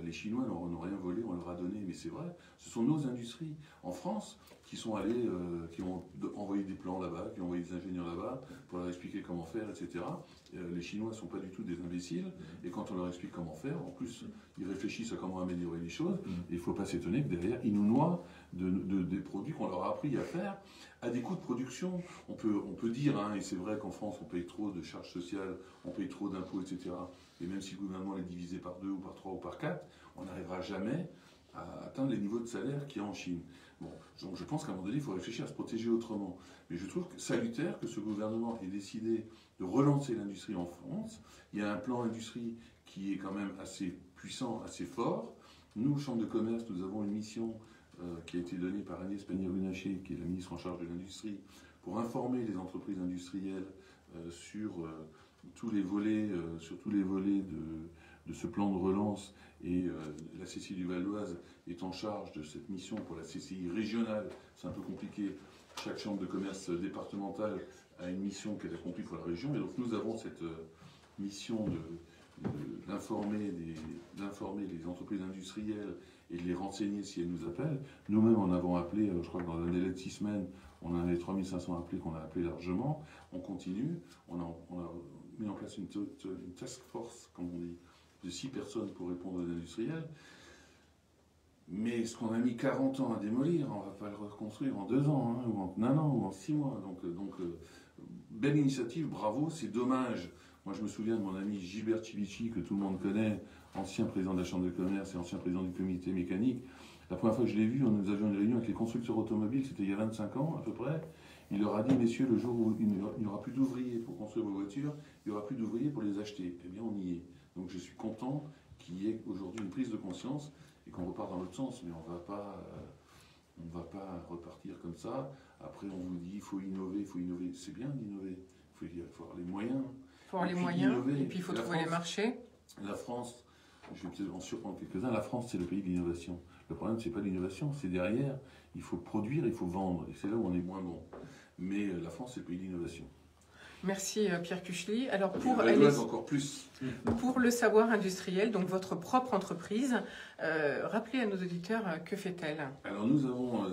les Chinois n'ont rien volé, on leur a donné, mais c'est vrai, ce sont nos industries en France qui sont allés, qui ont envoyé des plans là-bas, qui ont envoyé des ingénieurs là-bas pour leur expliquer comment faire, etc. Les Chinois ne sont pas du tout des imbéciles, et quand on leur explique comment faire, en plus, ils réfléchissent à comment améliorer les choses, et il ne faut pas s'étonner que derrière, ils nous noient des produits qu'on leur a appris à faire à des coûts de production. On peut dire, et c'est vrai qu'en France, on paye trop de charges sociales, on paye trop d'impôts, etc. Et même si le gouvernement les divisé par 2 ou par 3 ou par 4, on n'arrivera jamais à atteindre les niveaux de salaire qu'il y a en Chine. Bon, donc je pense qu'à un moment donné, il faut réfléchir à se protéger autrement. Mais je trouve salutaire que ce gouvernement ait décidé de relancer l'industrie en France. Il y a un plan industrie qui est quand même assez puissant, assez fort. Nous, Chambre de commerce, nous avons une mission qui a été donnée par Agnès Pannier-Runacher, qui est la ministre en charge de l'industrie, pour informer les entreprises industrielles sur tous les volets, de ce plan de relance. Et la CCI du Val d'Oise est en charge de cette mission pour la CCI régionale. C'est un peu compliqué. Chaque chambre de commerce départementale a une mission qu'elle accomplit pour la région. Et donc nous avons cette mission d'informer les entreprises industrielles et de les renseigner si elles nous appellent. Nous-mêmes, en avons appelé, je crois que dans un délai de 6 semaines, on en a les 3500 appelés qu'on a appelés largement. On continue. On a mis en place une task force, comme on dit, de 6 personnes pour répondre aux industriels. Mais ce qu'on a mis 40 ans à démolir, on ne va pas le reconstruire en 2 ans, ou en 1 an, ou en 6 mois. Donc belle initiative, bravo, c'est dommage. Moi, je me souviens de mon ami Gilbert Civici, que tout le monde connaît, ancien président de la Chambre de commerce et ancien président du comité mécanique. La première fois que je l'ai vu, nous avions une réunion avec les constructeurs automobiles, c'était il y a 25 ans à peu près. Il leur a dit, messieurs, le jour où il n'y aura plus d'ouvriers pour construire vos voitures, il n'y aura plus d'ouvriers pour les acheter. Eh bien, on y est. Donc je suis content qu'il y ait aujourd'hui une prise de conscience et qu'on reparte dans l'autre sens. Mais on ne va pas repartir comme ça. Après, on vous dit, il faut innover. C'est bien d'innover. Il faut avoir les moyens. Il faut avoir les moyens, et puis il faut trouver les marchés. La France, je vais peut-être en surprendre quelques-uns, la France, c'est le pays de l'innovation. Le problème, c'est pas l'innovation, c'est derrière. Il faut produire, il faut vendre. Et c'est là où on est moins bon. Mais la France, c'est le pays de l'innovation. Merci Pierre Cuchely. Alors encore plus. Pour le savoir industriel, donc votre propre entreprise, rappelez à nos auditeurs que fait-elle? Alors nous avons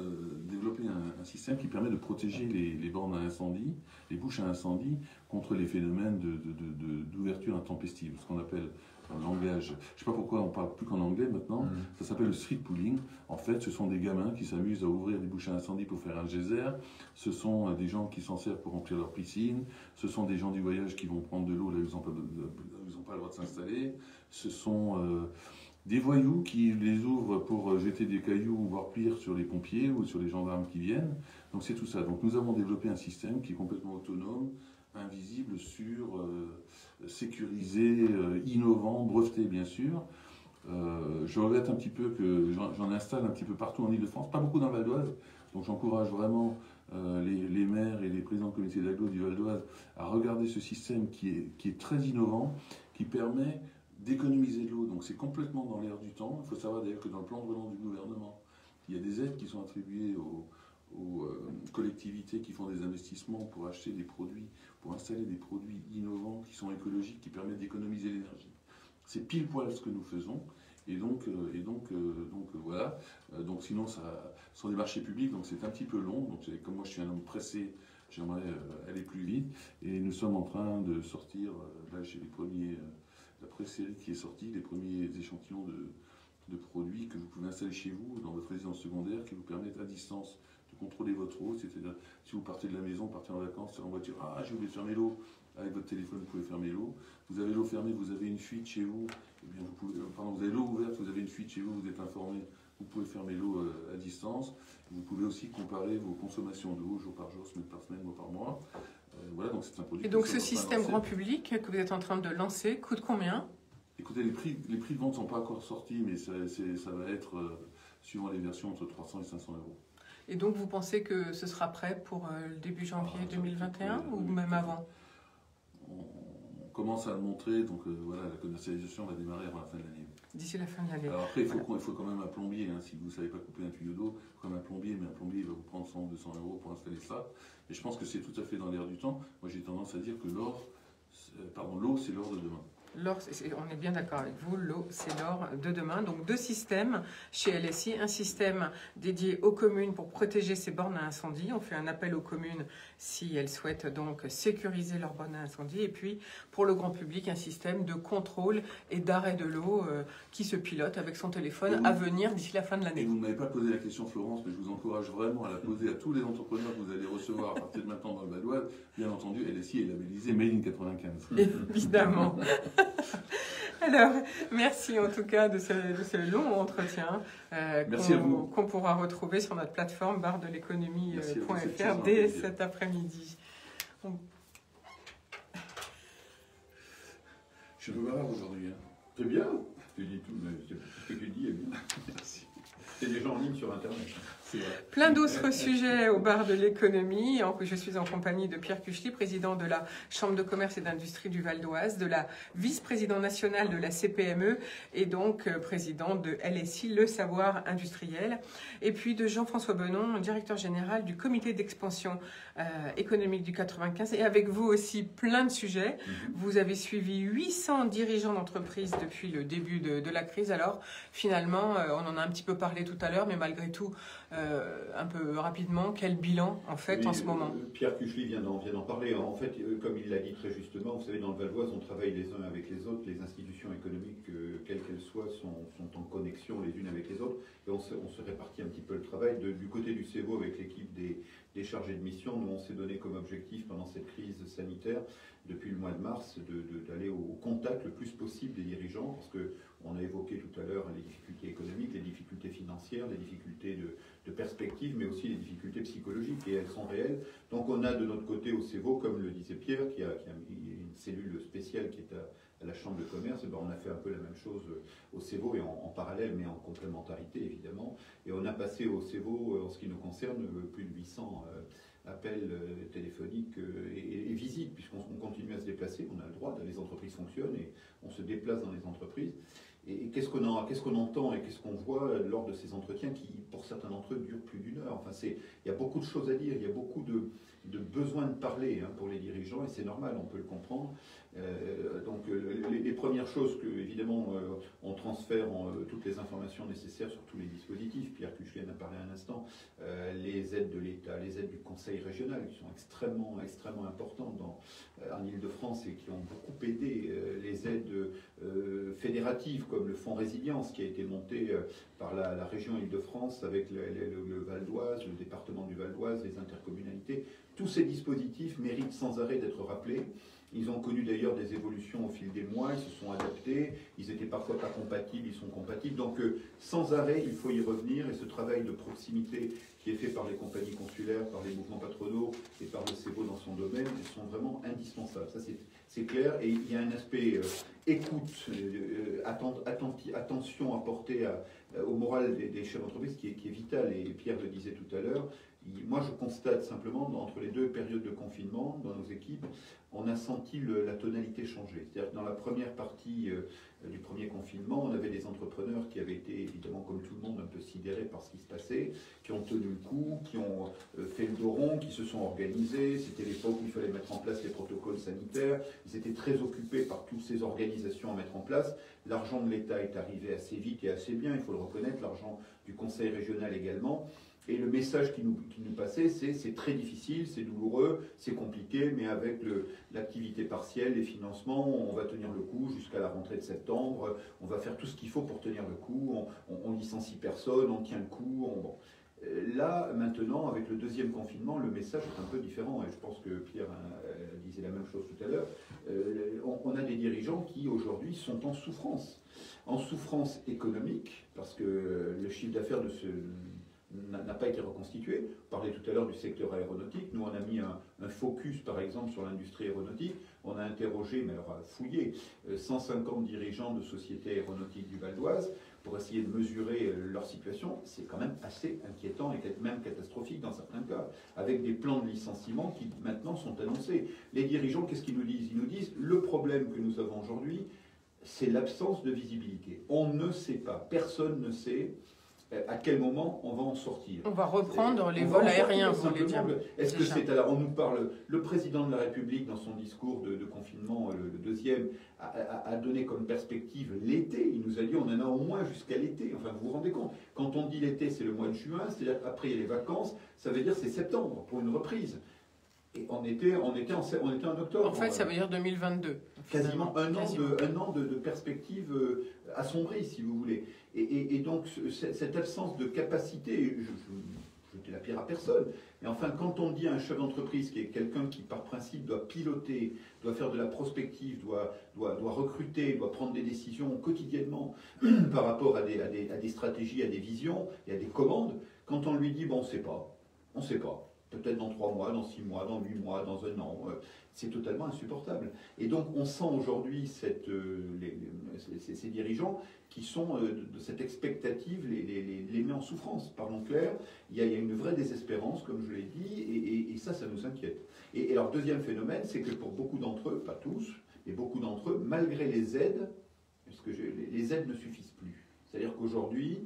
développé un système qui permet de protéger les bornes à incendie, les bouches à incendie, contre les phénomènes d'ouverture intempestive, ce qu'on appelle en langage. Je ne sais pas pourquoi on ne parle plus qu'en anglais maintenant. Ça s'appelle le street pooling. En fait, ce sont des gamins qui s'amusent à ouvrir des bouches à incendie pour faire un geyser. Ce sont des gens qui s'en servent pour remplir leur piscine. Ce sont des gens du voyage qui vont prendre de l'eau là où ils n'ont pas le droit de s'installer. Ce sont des voyous qui les ouvrent pour jeter des cailloux, voire pire, sur les pompiers ou sur les gendarmes qui viennent. Donc c'est tout ça. Donc nous avons développé un système qui est complètement autonome, invisible, sûr, sécurisé, innovant, breveté bien sûr. Je regrette un petit peu que j'en installe un petit peu partout en Ile-de-France, pas beaucoup dans le Val d'Oise, donc j'encourage vraiment les maires et les présidents de comité d'agglo du Val d'Oise à regarder ce système qui est très innovant, qui permet d'économiser de l'eau. Donc c'est complètement dans l'air du temps. Il faut savoir d'ailleurs que dans le plan de relance du gouvernement, il y a des aides qui sont attribuées aux collectivités qui font des investissements pour acheter des produits, pour installer des produits innovants qui sont écologiques, qui permettent d'économiser l'énergie. C'est pile poil ce que nous faisons. Et donc voilà. Donc sinon, ça sont des marchés publics, donc c'est un petit peu long. Donc comme moi je suis un homme pressé, j'aimerais aller plus vite. Et nous sommes en train de sortir, là j'ai les premiers, la pré-série qui est sortie, les premiers échantillons de produits que vous pouvez installer chez vous, dans votre résidence secondaire, qui vous permettent à distance de contrôler votre eau. C'est-à-dire, si vous partez de la maison, partez en vacances, en voiture, ah j'ai oublié de fermer l'eau. Avec votre téléphone, vous pouvez fermer l'eau. Vous avez l'eau fermée, vous avez une fuite chez vous. Eh bien, vous avez l'eau ouverte, vous avez une fuite chez vous, vous êtes informé. Vous pouvez fermer l'eau à distance. Vous pouvez aussi comparer vos consommations d'eau jour par jour, semaine par semaine, mois par mois. Voilà, donc c'est un produit. Et donc ce système grand public que vous êtes en train de lancer coûte combien? Écoutez, les prix de vente ne sont pas encore sortis, mais ça va être, suivant les versions, entre 300 et 500 euros. Et donc vous pensez que ce sera prêt pour le début janvier 2021 ou même avant? On commence à le montrer, donc voilà, la commercialisation va démarrer avant la fin de l'année. D'ici la fin de l'année. Alors après, il faut quand même un plombier. Hein. Si vous ne savez pas couper un tuyau d'eau, il faut quand même un plombier, mais un plombier il va vous prendre 100 ou 200 euros pour installer ça. Et je pense que c'est tout à fait dans l'air du temps. Moi j'ai tendance à dire que l'eau, c'est l'or de demain. L'or, on est bien d'accord avec vous, l'eau, c'est l'or de demain. Donc deux systèmes chez LSI, un système dédié aux communes pour protéger ces bornes à incendie. On fait un appel aux communes si elles souhaitent donc sécuriser leurs bornes à incendie. Et puis pour le grand public, un système de contrôle et d'arrêt de l'eau qui se pilote avec son téléphone à venir d'ici la fin de l'année. Et vous ne m'avez pas posé la question, Florence, mais je vous encourage vraiment à la poser à tous les entrepreneurs que vous allez recevoir à partir de maintenant dans le Val d'Oise. Bien entendu, LSI est labellisé Made in 95. Évidemment. Alors, merci en tout cas de ce long entretien qu'on pourra retrouver sur notre plateforme barre-de-l'économie.fr dès cet après-midi. Je suis un peu bavarde aujourd'hui. Hein. C'est bien, tu dis tout, mais ce que tu dis est bien. Merci. C'est des gens en ligne sur Internet. Plein d'autres sujets au bar de l'économie. Je suis en compagnie de Pierre Cuchely, président de la Chambre de commerce et d'industrie du Val d'Oise, de la vice-président national de la CPME et donc président de LSI, le savoir industriel. Et puis de Jean-François Benon, directeur général du comité d'expansion économique du 95. Et avec vous aussi, plein de sujets. Vous avez suivi 800 dirigeants d'entreprise depuis le début de la crise. Alors finalement, on en a un petit peu parlé tout à l'heure, mais malgré tout, un peu rapidement, quel bilan en fait en ce moment? Pierre Cuchely vient d'en parler. En fait, comme il l'a dit très justement, vous savez, dans le Val d'Oise, on travaille les uns avec les autres. Les institutions économiques, quelles qu'elles soient, sont en connexion les unes avec les autres. Et on se répartit un petit peu le travail. Du côté du CEVO, avec l'équipe des chargés de mission, nous on s'est donné comme objectif pendant cette crise sanitaire, depuis le mois de mars, d'aller au contact le plus possible des dirigeants, parce qu'on a évoqué tout à l'heure les difficultés économiques, les difficultés financières, les difficultés de perspective, mais aussi les difficultés psychologiques, et elles sont réelles. Donc on a de notre côté au CEVO, comme le disait Pierre, qui a une cellule spéciale qui est à la Chambre de commerce, et ben on a fait un peu la même chose au CEVO, et en parallèle, mais en complémentarité évidemment. Et on a passé au CEVO, en ce qui nous concerne, plus de 800 appels téléphoniques et visites, puisqu'on continue à se déplacer, on a le droit, les entreprises fonctionnent, et on se déplace dans les entreprises. Et qu'est-ce qu'on entend et qu'est-ce qu'on voit lors de ces entretiens qui, pour certains d'entre eux, durent plus d'1 heure. Enfin, il y a beaucoup de choses à dire, il y a beaucoup de besoin de parler pour les dirigeants, et c'est normal, on peut le comprendre. Donc les premières choses que, évidemment, on transfère toutes les informations nécessaires sur tous les dispositifs. Pierre Cuchely en a parlé un instant. Les aides de l'État, les aides du Conseil régional, qui sont extrêmement importantes en Ile-de-France et qui ont beaucoup aidé. Les aides fédératives, comme le Fonds Résilience, qui a été monté par la région Ile-de-France avec le Val d'Oise, le département du Val d'Oise, les intercommunalités. Tous ces dispositifs méritent sans arrêt d'être rappelés. Ils ont connu d'ailleurs des évolutions au fil des mois, ils se sont adaptés, ils étaient parfois pas compatibles, ils sont compatibles. Donc sans arrêt, il faut y revenir et ce travail de proximité qui est fait par les compagnies consulaires, par les mouvements patronaux et par le CEBO dans son domaine, sont vraiment indispensables. Ça c'est clair, et il y a un aspect écoute, attention apportée au moral des chefs d'entreprise qui est vital, et Pierre le disait tout à l'heure. Moi, je constate simplement, entre les deux périodes de confinement, dans nos équipes, on a senti la tonalité changer. C'est-à-dire que dans la première partie du premier confinement, on avait des entrepreneurs qui avaient été, évidemment, comme tout le monde, un peu sidérés par ce qui se passait, qui ont tenu le coup, qui ont fait le dos rond, qui se sont organisés. C'était l'époque où il fallait mettre en place les protocoles sanitaires. Ils étaient très occupés par toutes ces organisations à mettre en place. L'argent de l'État est arrivé assez vite et assez bien, il faut le reconnaître, l'argent du Conseil régional également. Et le message qui nous passait, c'est très difficile, c'est douloureux, c'est compliqué, mais avec l'activité partielle, les financements, on va tenir le coup jusqu'à la rentrée de septembre, on va faire tout ce qu'il faut pour tenir le coup, on licencie personne, on tient le coup. Bon. Là, maintenant, avec le deuxième confinement, le message est un peu différent, et je pense que Pierre disait la même chose tout à l'heure. On a des dirigeants qui, aujourd'hui, sont en souffrance économique, parce que le chiffre d'affaires n'a pas été reconstitué. On parlait tout à l'heure du secteur aéronautique. Nous, on a mis un focus, par exemple, sur l'industrie aéronautique. On a interrogé, mais alors fouillé, 150 dirigeants de sociétés aéronautiques du Val d'Oise pour essayer de mesurer leur situation. C'est quand même assez inquiétant et même catastrophique dans certains cas, avec des plans de licenciement qui maintenant sont annoncés. Les dirigeants, qu'est-ce qu'ils nous disent? Ils nous disent, le problème que nous avons aujourd'hui, c'est l'absence de visibilité. On ne sait pas, personne ne sait à quel moment on va en sortir. On va reprendre les vols aériens, vous voulez dire. Est-ce que c'est... Alors, on nous parle... Le président de la République, dans son discours de confinement, le deuxième, a donné comme perspective l'été. Il nous a dit on en a au moins jusqu'à l'été. Enfin, vous vous rendez compte? Quand on dit l'été, c'est le mois de juin, c'est-à-dire qu'après il y a les vacances, ça veut dire c'est septembre pour une reprise. Et on était en octobre. En fait, ça veut dire 2022. Quasiment un an de perspective assombrie, si vous voulez. Et donc, cette absence de capacité, je ne dis la pierre à personne, mais enfin, quand on dit à un chef d'entreprise qui est quelqu'un qui, par principe, doit piloter, doit faire de la prospective, doit recruter, doit prendre des décisions quotidiennement par rapport à des stratégies, à des visions et à des commandes, quand on lui dit, bon, on ne sait pas. Peut-être dans 3 mois, dans 6 mois, dans 8 mois, dans 1 an. C'est totalement insupportable. Et donc on sent aujourd'hui ces dirigeants qui sont de cette expectative, les met en souffrance. Parlons clair, il y a une vraie désespérance, comme je l'ai dit, et ça nous inquiète. Et alors deuxième phénomène, c'est que pour beaucoup d'entre eux, pas tous, mais beaucoup d'entre eux, malgré les aides, parce que les aides ne suffisent plus. C'est-à-dire qu'aujourd'hui,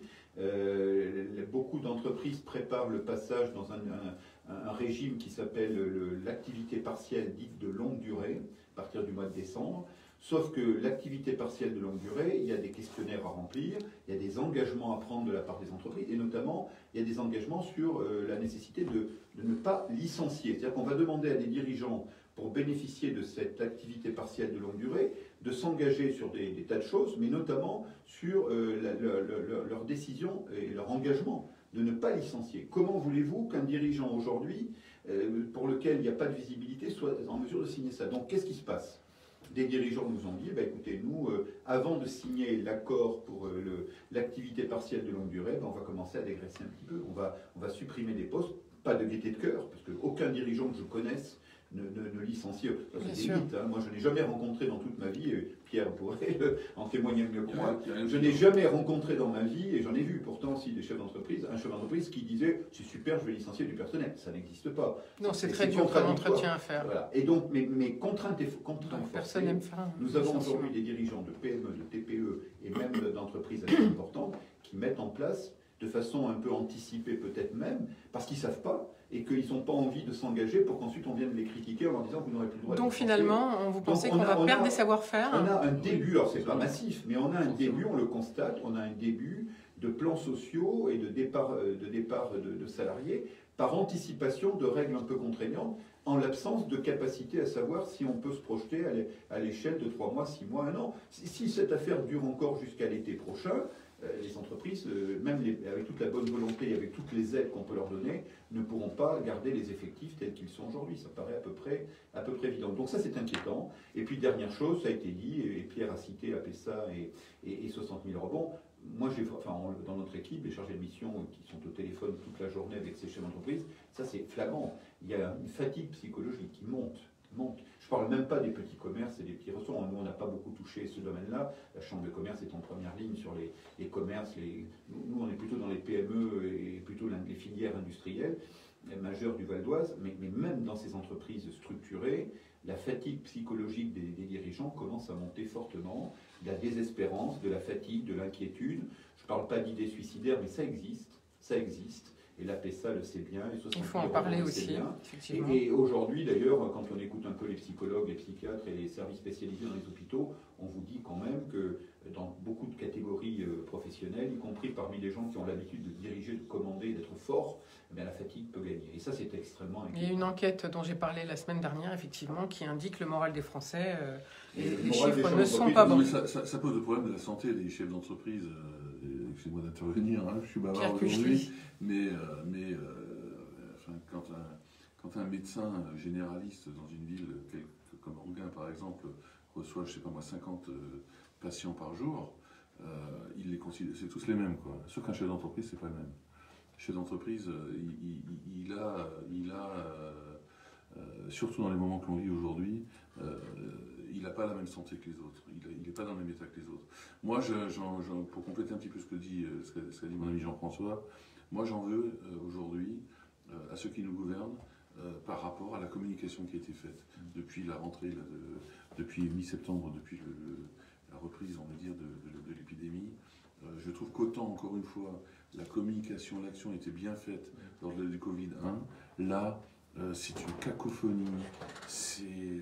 beaucoup d'entreprises préparent le passage dans un régime qui s'appelle l'activité partielle dite de longue durée, à partir du mois de décembre. Sauf que l'activité partielle de longue durée, il y a des questionnaires à remplir, il y a des engagements à prendre de la part des entreprises, et notamment, il y a des engagements sur la nécessité de ne pas licencier. C'est-à-dire qu'on va demander à des dirigeants, pour bénéficier de cette activité partielle de longue durée, de s'engager sur des tas de choses, mais notamment sur leur décision et leur engagement de ne pas licencier. Comment voulez-vous qu'un dirigeant aujourd'hui, pour lequel il n'y a pas de visibilité, soit en mesure de signer ça? Donc qu'est-ce qui se passe? Des dirigeants nous ont dit, écoutez, nous, avant de signer l'accord pour l'activité partielle de longue durée, on va commencer à dégraisser un petit peu, on va supprimer des postes, pas de gaieté de cœur, parce qu'aucun dirigeant que je connaisse ne licencie. C'est des mythes, hein. Moi, je n'ai jamais rencontré dans toute ma vie, Pierre pourrait en témoigner mieux que moi, je n'ai jamais rencontré dans ma vie, et j'en ai vu pourtant aussi des chefs d'entreprise, un chef d'entreprise qui disait c'est super, je vais licencier du personnel. Ça n'existe pas. Non, c'est très dur comme entretien à faire. Voilà. Et donc, mais contrainte personne n'aime faire. Nous avons aujourd'hui des dirigeants de PME, de TPE et même d'entreprises assez importantes qui mettent en place de façon un peu anticipée peut-être même, parce qu'ils ne savent pas et qu'ils n'ont pas envie de s'engager pour qu'ensuite on vienne les critiquer en leur disant que vous n'aurez plus le droit de Donc finalement, vous pensez qu'on va perdre des savoir-faire? On a un début, alors c'est pas massif, mais on a un début, on le constate, on a un début de plans sociaux et de départ de salariés par anticipation de règles un peu contraignantes. en l'absence de capacité à savoir si on peut se projeter à l'échelle de 3 mois, 6 mois, 1 an. Si cette affaire dure encore jusqu'à l'été prochain, les entreprises, même avec toute la bonne volonté et avec toutes les aides qu'on peut leur donner, ne pourront pas garder les effectifs tels qu'ils sont aujourd'hui. Ça paraît à peu près évident. Donc ça, c'est inquiétant. Et puis, dernière chose, ça a été dit, et Pierre a cité APESA et 60 000 rebonds. Moi, dans notre équipe, les chargés de mission qui sont au téléphone toute la journée avec ces chefs d'entreprise, ça c'est flagrant. Il y a une fatigue psychologique qui monte. Je ne parle même pas des petits commerces et des petits restaurants. Nous, on n'a pas beaucoup touché ce domaine-là. La Chambre de commerce est en première ligne sur les commerces. Nous, on est plutôt dans les PME et plutôt les filières industrielles majeures du Val d'Oise. Mais même dans ces entreprises structurées, la fatigue psychologique des dirigeants commence à monter fortement. De la désespérance, de la fatigue, de l'inquiétude. Je ne parle pas d'idées suicidaires, mais ça existe. Ça existe. Et l'APESA le sait bien. Il faut en parler aussi, effectivement. Et aujourd'hui, d'ailleurs, quand on écoute un peu les psychologues, les psychiatres et les services spécialisés dans les hôpitaux, on vous dit quand même que dans beaucoup de catégories professionnelles, y compris parmi les gens qui ont l'habitude de diriger, de commander, d'être forts, eh bien, la fatigue peut gagner. Et ça, c'est extrêmement inquiétant. Il y a une enquête dont j'ai parlé la semaine dernière, effectivement, qui indique le moral des Français. Les moral des chiffres chefs ne sont pas bons. Ça pose le problème de la santé des chefs d'entreprise. Excusez-moi d'intervenir, hein, je suis bavard Pierre aujourd'hui, mais quand un médecin généraliste dans une ville comme Anguin, par exemple, reçoit, je sais pas moi, 50 patients par jour, il les considère, c'est tous les mêmes, quoi. Sauf qu'un chef d'entreprise, c'est pas le même. Le chef d'entreprise, il a surtout dans les moments que l'on vit aujourd'hui, il n'a pas la même santé que les autres. Il n'est pas dans le même état que les autres. Moi, pour compléter un petit peu ce qu'a dit mon ami Jean-François, moi j'en veux aujourd'hui à ceux qui nous gouvernent par rapport à la communication qui a été faite depuis la rentrée, depuis mi-septembre, depuis la reprise, on va dire, de l'épidémie. Je trouve qu'autant, encore une fois, la communication, l'action était bien faite lors du Covid-1. Là, c'est une cacophonie, c'est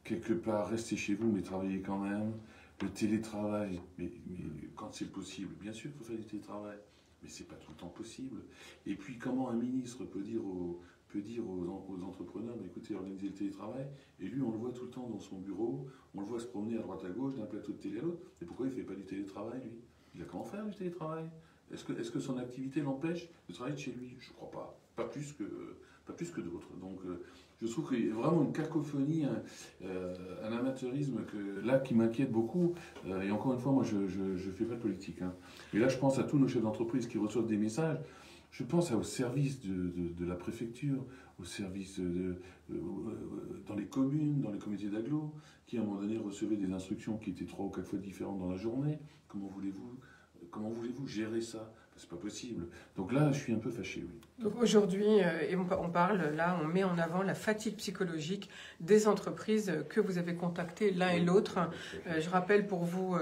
quelque part rester chez vous mais travailler quand même, le télétravail, mais quand c'est possible, bien sûr qu'il faut faire du télétravail, mais c'est pas tout le temps possible. Et puis comment un ministre peut dire aux entrepreneurs, mais écoutez, organisez le télétravail, et lui on le voit tout le temps dans son bureau, on le voit se promener à droite à gauche d'un plateau de télé à l'autre, mais pourquoi il ne fait pas du télétravail lui? Il a comment faire du télétravail? Est-ce que son activité l'empêche de travailler de chez lui? Je ne crois pas. Pas plus que d'autres. Donc je trouve qu'il y a vraiment une cacophonie, un amateurisme qui m'inquiète beaucoup. Et encore une fois, moi je fais pas de politique. Hein. Mais là je pense à tous nos chefs d'entreprise qui reçoivent des messages. Je pense au service de la préfecture, au service dans les communes, dans les comités d'agglo, qui à un moment donné recevaient des instructions qui étaient 3 ou 4 fois différentes dans la journée. Comment voulez-vous gérer ça? C'est pas possible. Donc là, je suis un peu fâché, oui. Donc aujourd'hui, on met en avant la fatigue psychologique des entreprises que vous avez contactées l'un et l'autre. Je rappelle pour vous,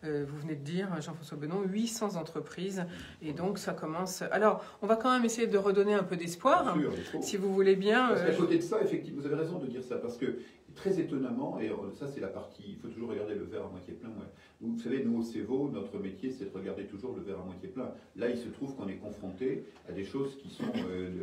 vous venez de dire, Jean-François Benon, 800 entreprises. Et donc ça commence... Alors, on va quand même essayer de redonner un peu d'espoir, si vous voulez bien. Parce qu'à côté de ça, effectivement, vous avez raison de dire ça, parce que très étonnamment, et ça c'est la partie, il faut toujours regarder le verre à moitié plein. Ouais. Vous savez, nous au CEVO, notre métier c'est de regarder toujours le verre à moitié plein. Là, il se trouve qu'on est confronté à des choses qui sont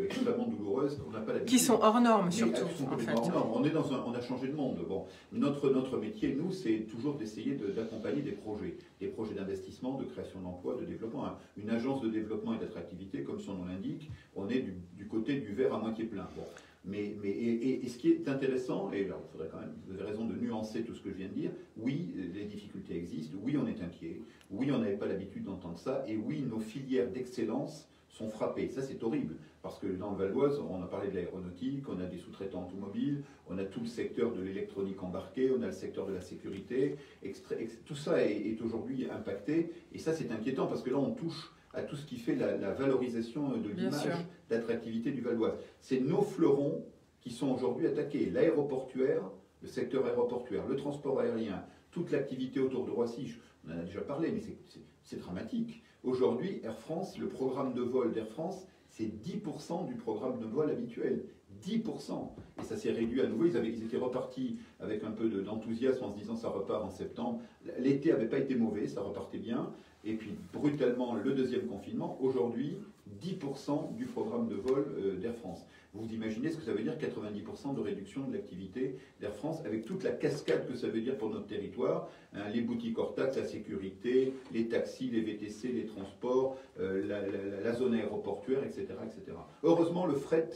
extrêmement douloureuses, qu'on n'a pas l'habitude. Qui sont hors normes surtout, en fait. On a changé de monde. Bon, notre métier, nous, c'est toujours d'essayer d'accompagner des projets d'investissement, de création d'emplois, de développement. Une agence de développement et d'attractivité, comme son nom l'indique, on est du côté du verre à moitié plein. Bon. Et ce qui est intéressant, et alors il faudrait quand même, vous avez raison de nuancer tout ce que je viens de dire, oui, les difficultés existent, oui, on est inquiet, oui, on n'avait pas l'habitude d'entendre ça, et oui, nos filières d'excellence sont frappées. Ça, c'est horrible, parce que dans le Val d'Oise, on a parlé de l'aéronautique, on a des sous-traitants automobiles, on a tout le secteur de l'électronique embarquée, on a le secteur de la sécurité, tout ça est aujourd'hui impacté, et ça, c'est inquiétant, parce que là, on touche à tout ce qui fait la valorisation de l'image, d'attractivité du Val d'Oise. C'est nos fleurons qui sont aujourd'hui attaqués. L'aéroportuaire, le secteur aéroportuaire, le transport aérien, toute l'activité autour de Roissy, on en a déjà parlé, mais c'est dramatique. Aujourd'hui, Air France, le programme de vol d'Air France, c'est 10% du programme de vol habituel. 10%. Et ça s'est réduit à nouveau. Ils étaient repartis avec un peu d'enthousiasme en se disant ça repart en septembre. L'été n'avait pas été mauvais, ça repartait bien. Et puis brutalement, le deuxième confinement, aujourd'hui, 10% du programme de vol d'Air France. Vous imaginez ce que ça veut dire 90% de réduction de l'activité d'Air France, avec toute la cascade que ça veut dire pour notre territoire, hein, les boutiques hors taxes, la sécurité, les taxis, les VTC, les transports, la zone aéroportuaire, etc., etc. Heureusement, le fret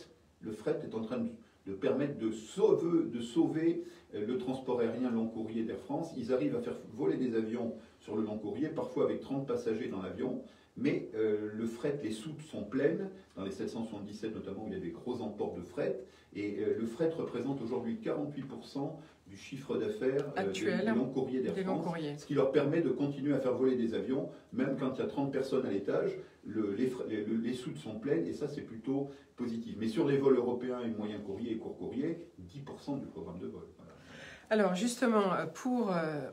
est en train de permettre de sauver le transport aérien long courrier d'Air France. Ils arrivent à faire voler des avions sur le long courrier, parfois avec 30 passagers dans l'avion, mais le fret, les soutes sont pleines, dans les 777 notamment, où il y a des gros emports de fret, et le fret représente aujourd'hui 48% du chiffre d'affaires des longs courriers d'Air France, ce qui leur permet de continuer à faire voler des avions, même quand il y a 30 personnes à l'étage, les soutes sont pleines, et ça c'est plutôt positif. Mais sur les vols européens et moyens courriers et courts courriers, 10% du programme de vol. Voilà. Alors justement,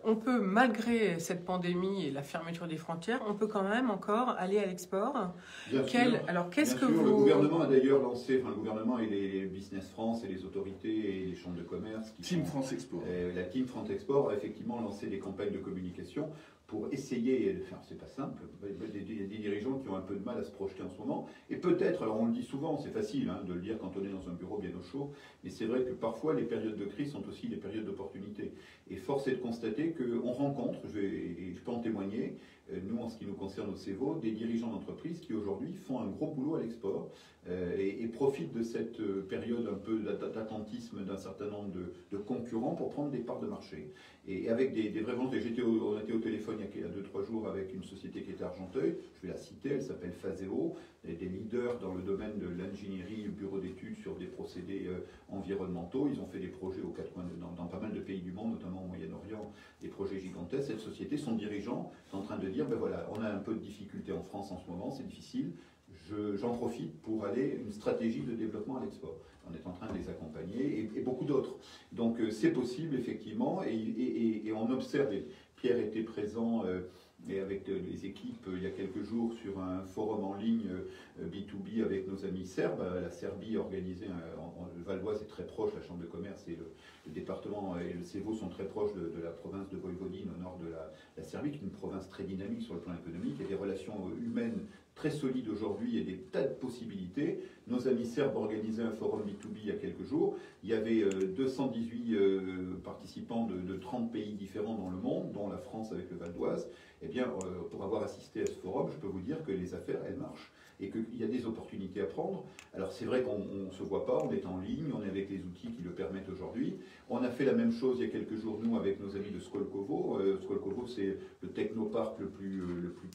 on peut, malgré cette pandémie et la fermeture des frontières, on peut quand même encore aller à l'export. Alors qu'est-ce que vous... Le gouvernement a d'ailleurs lancé, le gouvernement et les Business France et les autorités et les chambres de commerce... Team France Export. La Team France Export a effectivement lancé des campagnes de communication pour essayer, enfin c'est pas simple, il y a des dirigeants qui ont un peu de mal à se projeter en ce moment, et peut-être, alors on le dit souvent, c'est facile de le dire quand on est dans un bureau bien au chaud, mais c'est vrai que parfois les périodes de crise sont aussi des périodes d'opportunité. Et force est de constater qu'on rencontre, et je peux en témoigner, nous en ce qui nous concerne au CEVO, des dirigeants d'entreprise qui aujourd'hui font un gros boulot à l'export et profitent de cette période un peu d'attentisme d'un certain nombre de concurrents pour prendre des parts de marché. Et avec des vraies ventes, on était au téléphone il y a 2-3 jours avec une société qui était à Argenteuil, je vais la citer, elle s'appelle Phaseo, des leaders dans le domaine de l'ingénierie, bureau d'études sur des procédés environnementaux. Ils ont fait des projets aux quatre coins, dans pas mal de pays du monde, notamment au Moyen-Orient, des projets gigantesques. Cette société, son dirigeant, est en train de dire, ben voilà, on a un peu de difficultés en France en ce moment, c'est difficile, j'en profite pour aller une stratégie de développement à l'export. On est en train de les accompagner et beaucoup d'autres. Donc c'est possible effectivement et on observe, et Pierre était présent et avec les équipes il y a quelques jours sur un forum en ligne B2B avec nos amis serbes. La Serbie a organisé, le Val d'Oise est très proche, la Chambre de commerce et le département et le CEVO sont très proches de la province de Voïvodine au nord de la Serbie, qui est une province très dynamique sur le plan économique. Il y a des relations humaines très solides aujourd'hui et des tas de possibilités. Nos amis serbes organisaient un forum B2B il y a quelques jours. Il y avait 218 participants de 30 pays différents dans le monde, dont la France avec le Val d'Oise. Eh bien, pour avoir assisté à ce forum, je peux vous dire que les affaires, elles marchent et qu'il y a des opportunités à prendre. Alors c'est vrai qu'on ne se voit pas, on est en ligne, on est avec les outils qui le permettent aujourd'hui. On a fait la même chose il y a quelques jours, nous, avec nos amis de Skolkovo. Skolkovo, c'est le technoparc le plus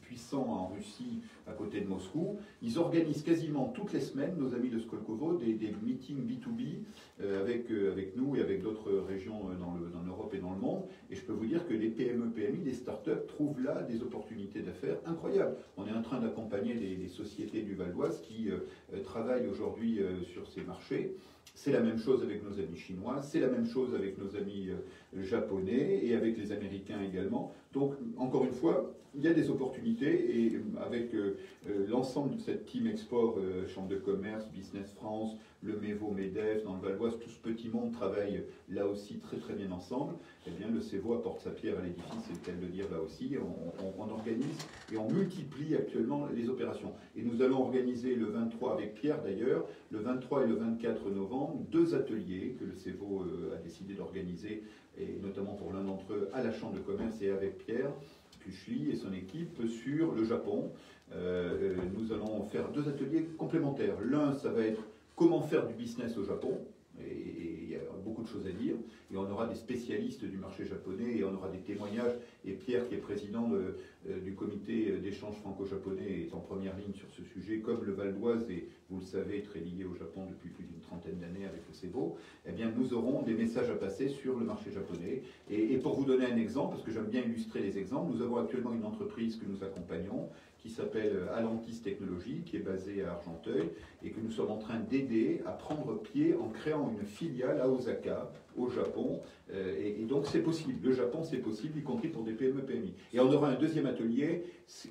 puissant en Russie, à côté de Moscou. Ils organisent quasiment toutes les semaines, nos amis de Skolkovo, des meetings B2B avec nous et avec d'autres régions dans l'Europe et dans le monde. Et je peux vous dire que les PME, PMI, les startups trouvent là des opportunités d'affaires incroyables. On est en train d'accompagner les sociétés du Val d'Oise qui travaillent aujourd'hui sur ces marchés. C'est la même chose avec nos amis chinois, c'est la même chose avec nos amis japonais et avec les Américains également. Donc, encore une fois, il y a des opportunités et avec l'ensemble de cette team export, Chambre de commerce, Business France, le MEVO, MEDEF, dans le Val d'Oise, tout ce petit monde travaille là aussi très très bien ensemble. Eh bien, le CEVO apporte sa pierre à l'édifice, c'est le cas de le dire là aussi. On organise et on multiplie actuellement les opérations. Et nous allons organiser le 23 avec Pierre d'ailleurs, le 23 et le 24 novembre, 2 ateliers que le CEVO a décidé d'organiser, et notamment pour l'un d'entre eux à la Chambre de commerce et avec Pierre Puchli et son équipe sur le Japon. Nous allons faire 2 ateliers complémentaires. L'un, ça va être comment faire du business au Japon, et il y a beaucoup de choses à dire, et on aura des spécialistes du marché japonais, et on aura des témoignages, et Pierre, qui est président du comité d'échange franco-japonais, est en première ligne sur ce sujet, comme le Val d'Oise, et vous le savez, très lié au Japon depuis plus d'une trentaine d'années avec le CEVO. Eh bien, nous aurons des messages à passer sur le marché japonais. Et pour vous donner un exemple, parce que j'aime bien illustrer les exemples, nous avons actuellement une entreprise que nous accompagnons, qui s'appelle Alantis Technologies, qui est basée à Argenteuil, et que nous sommes en train d'aider à prendre pied en créant une filiale à Osaka, au Japon. Et donc c'est possible. Le Japon, c'est possible, y compris pour des PME, PMI. Et on aura un deuxième atelier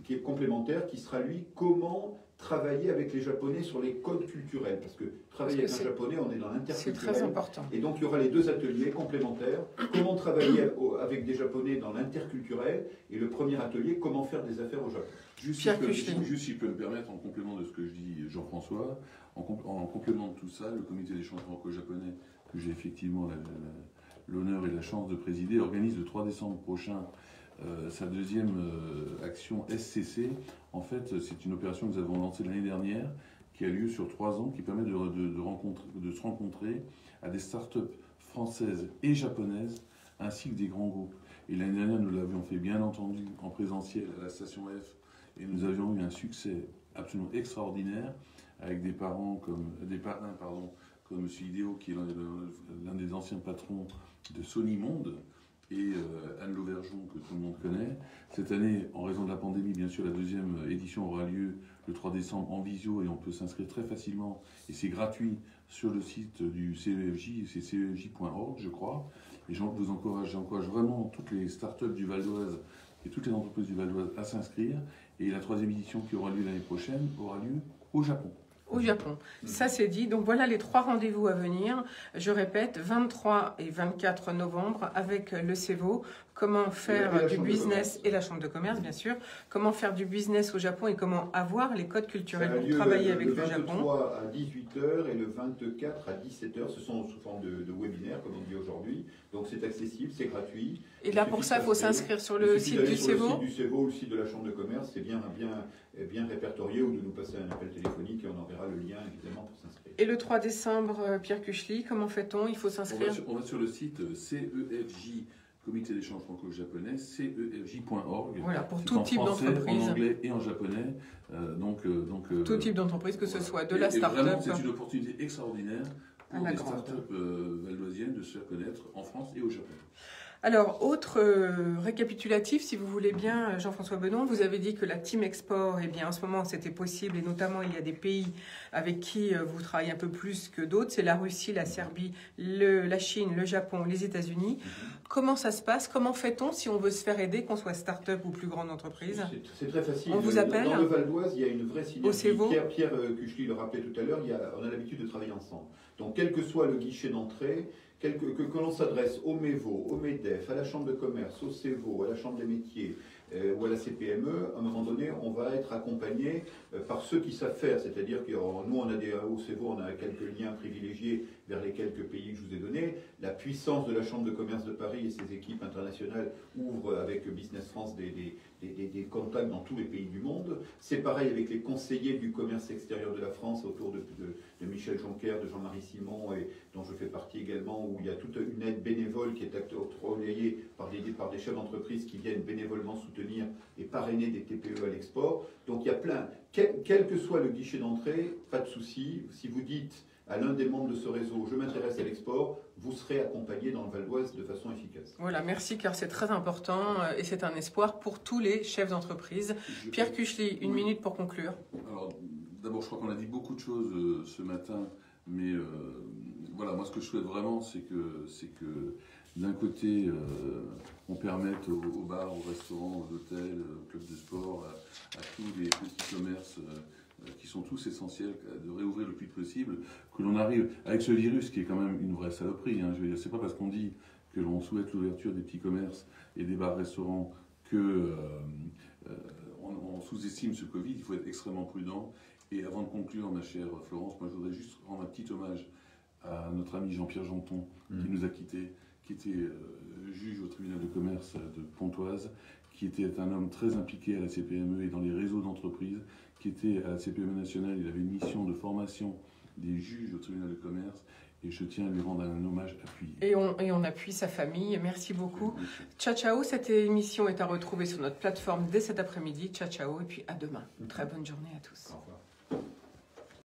qui est complémentaire, qui sera lui, comment travailler avec les Japonais sur les codes culturels. Parce que travailler avec un Japonais, on est dans l'interculturel. C'est très important. Et donc, il y aura les deux ateliers complémentaires. Comment travailler avec des Japonais dans l'interculturel. Et le premier atelier, comment faire des affaires au Japon. Juste si je peux me permettre, en complément de ce que je dis Jean-François, en complément de tout ça, le comité d'échange franco-japonais, que j'ai effectivement l'honneur et la chance de présider, organise le 3 décembre prochain sa deuxième action SCC. En fait, c'est une opération que nous avons lancée l'année dernière, qui a lieu sur 3 ans, qui permet de se rencontrer à des start-up françaises et japonaises, ainsi que des grands groupes. Et l'année dernière, nous l'avions fait bien entendu en présentiel à la station F, et nous avions eu un succès absolument extraordinaire, avec des parrains comme M. Hideo, qui est l'un des anciens patrons de Sony Monde, et Anne Lauvergeon, que tout le monde connaît. Cette année, en raison de la pandémie, bien sûr, la deuxième édition aura lieu le 3 décembre en visio, et on peut s'inscrire très facilement, et c'est gratuit sur le site du CEFJ, c'est cefj.org, je crois. Et j'encourage vraiment toutes les startups du Val d'Oise et toutes les entreprises du Val d'Oise à s'inscrire. Et la troisième édition qui aura lieu l'année prochaine aura lieu au Japon. Au Japon. Ça c'est dit. Donc voilà les 3 rendez-vous à venir. Je répète, 23 et 24 novembre avec le CEVO. Comment faire du business et la Chambre de commerce, bien sûr. Comment faire du business au Japon et comment avoir les codes culturels pour travailler avec le Japon. Le 23 à 18h et le 24 à 17h. Ce sont sous forme de webinaire, comme on dit aujourd'hui. Donc c'est accessible, c'est gratuit. Et là, pour ça, il faut s'inscrire sur le site du CEVO. Le site du CEVO ou le site de la Chambre de commerce, c'est bien répertorié, ou de nous passer un appel téléphonique et on enverra le lien évidemment pour s'inscrire. Et le 3 décembre, Pierre Cuchely, comment fait-on? Il faut s'inscrire. On va sur le site CEFJ, Comité d'échange franco-japonais, cefj.org. Voilà, pour tout type d'entreprise. En anglais et en japonais. Tout type d'entreprise, que ce soit de la start-up. Vraiment, c'est une opportunité extraordinaire pour les start-up valdoisiennes de se faire connaître en France et au Japon. Alors, autre récapitulatif, si vous voulez bien, Jean-François Benon, vous avez dit que la Team Export, eh bien, en ce moment, c'était possible, et notamment, il y a des pays avec qui vous travaillez un peu plus que d'autres, c'est la Russie, la Serbie, la Chine, le Japon, les États-Unis. Comment ça se passe? Comment fait-on si on veut se faire aider, qu'on soit start-up ou plus grande entreprise? C'est très facile. On vous appelle? Dans le Val d'Oise, il y a une vraie synergie. Au Pierre Cuchely le rappelait tout à l'heure, on a l'habitude de travailler ensemble. Donc, quel que soit le guichet d'entrée, que l'on s'adresse au MEVO, au MEDEF, à la Chambre de commerce, au CEVO, à la Chambre des métiers ou à la CPME, à un moment donné, on va être accompagné par ceux qui savent faire. C'est-à-dire que nous, au CEVO, on a quelques liens privilégiés vers les quelques pays que je vous ai donnés. La puissance de la Chambre de commerce de Paris et ses équipes internationales ouvrent avec Business France des contacts dans tous les pays du monde. C'est pareil avec les conseillers du commerce extérieur de la France autour de Michel Jonker, de Jean-Marie Simon, et dont je fais partie également, où il y a toute une aide bénévole qui est relayée par des chefs d'entreprise qui viennent bénévolement soutenir et parrainer des TPE à l'export. Donc il y a plein, quel que soit le guichet d'entrée, pas de souci. Si vous dites à l'un des membres de ce réseau, je m'intéresse à l'export, vous serez accompagné dans le Val d'Oise de façon efficace. Voilà, merci, car c'est très important et c'est un espoir pour tous les chefs d'entreprise. Pierre Cuchely, une minute pour conclure. Alors, d'abord, je crois qu'on a dit beaucoup de choses ce matin, mais voilà, moi ce que je souhaite vraiment, c'est que d'un côté, on permette aux bars, aux restaurants, aux hôtels, aux clubs de sport, à tous les petits commerces qui sont tous essentiels, de réouvrir le plus possible, que l'on arrive avec ce virus qui est quand même une vraie saloperie. Hein, je veux dire, c'est pas parce qu'on dit que l'on souhaite l'ouverture des petits commerces et des bars-restaurants que on sous-estime ce Covid. Il faut être extrêmement prudent. Et avant de conclure, ma chère Florence, moi je voudrais juste rendre un petit hommage à notre ami Jean-Pierre Janton, qui nous a quittés, qui était juge au tribunal de commerce de Pontoise, qui était un homme très impliqué à la CPME et dans les réseaux d'entreprises, qui était à la CPME nationale. Il avait une mission de formation des juges au tribunal de commerce, et je tiens à lui rendre un hommage appuyé. Et on appuie sa famille. Merci beaucoup. Ciao, ciao. Cette émission est à retrouver sur notre plateforme dès cet après-midi. Ciao, ciao. Et puis à demain. Une très bonne journée à tous. Au revoir.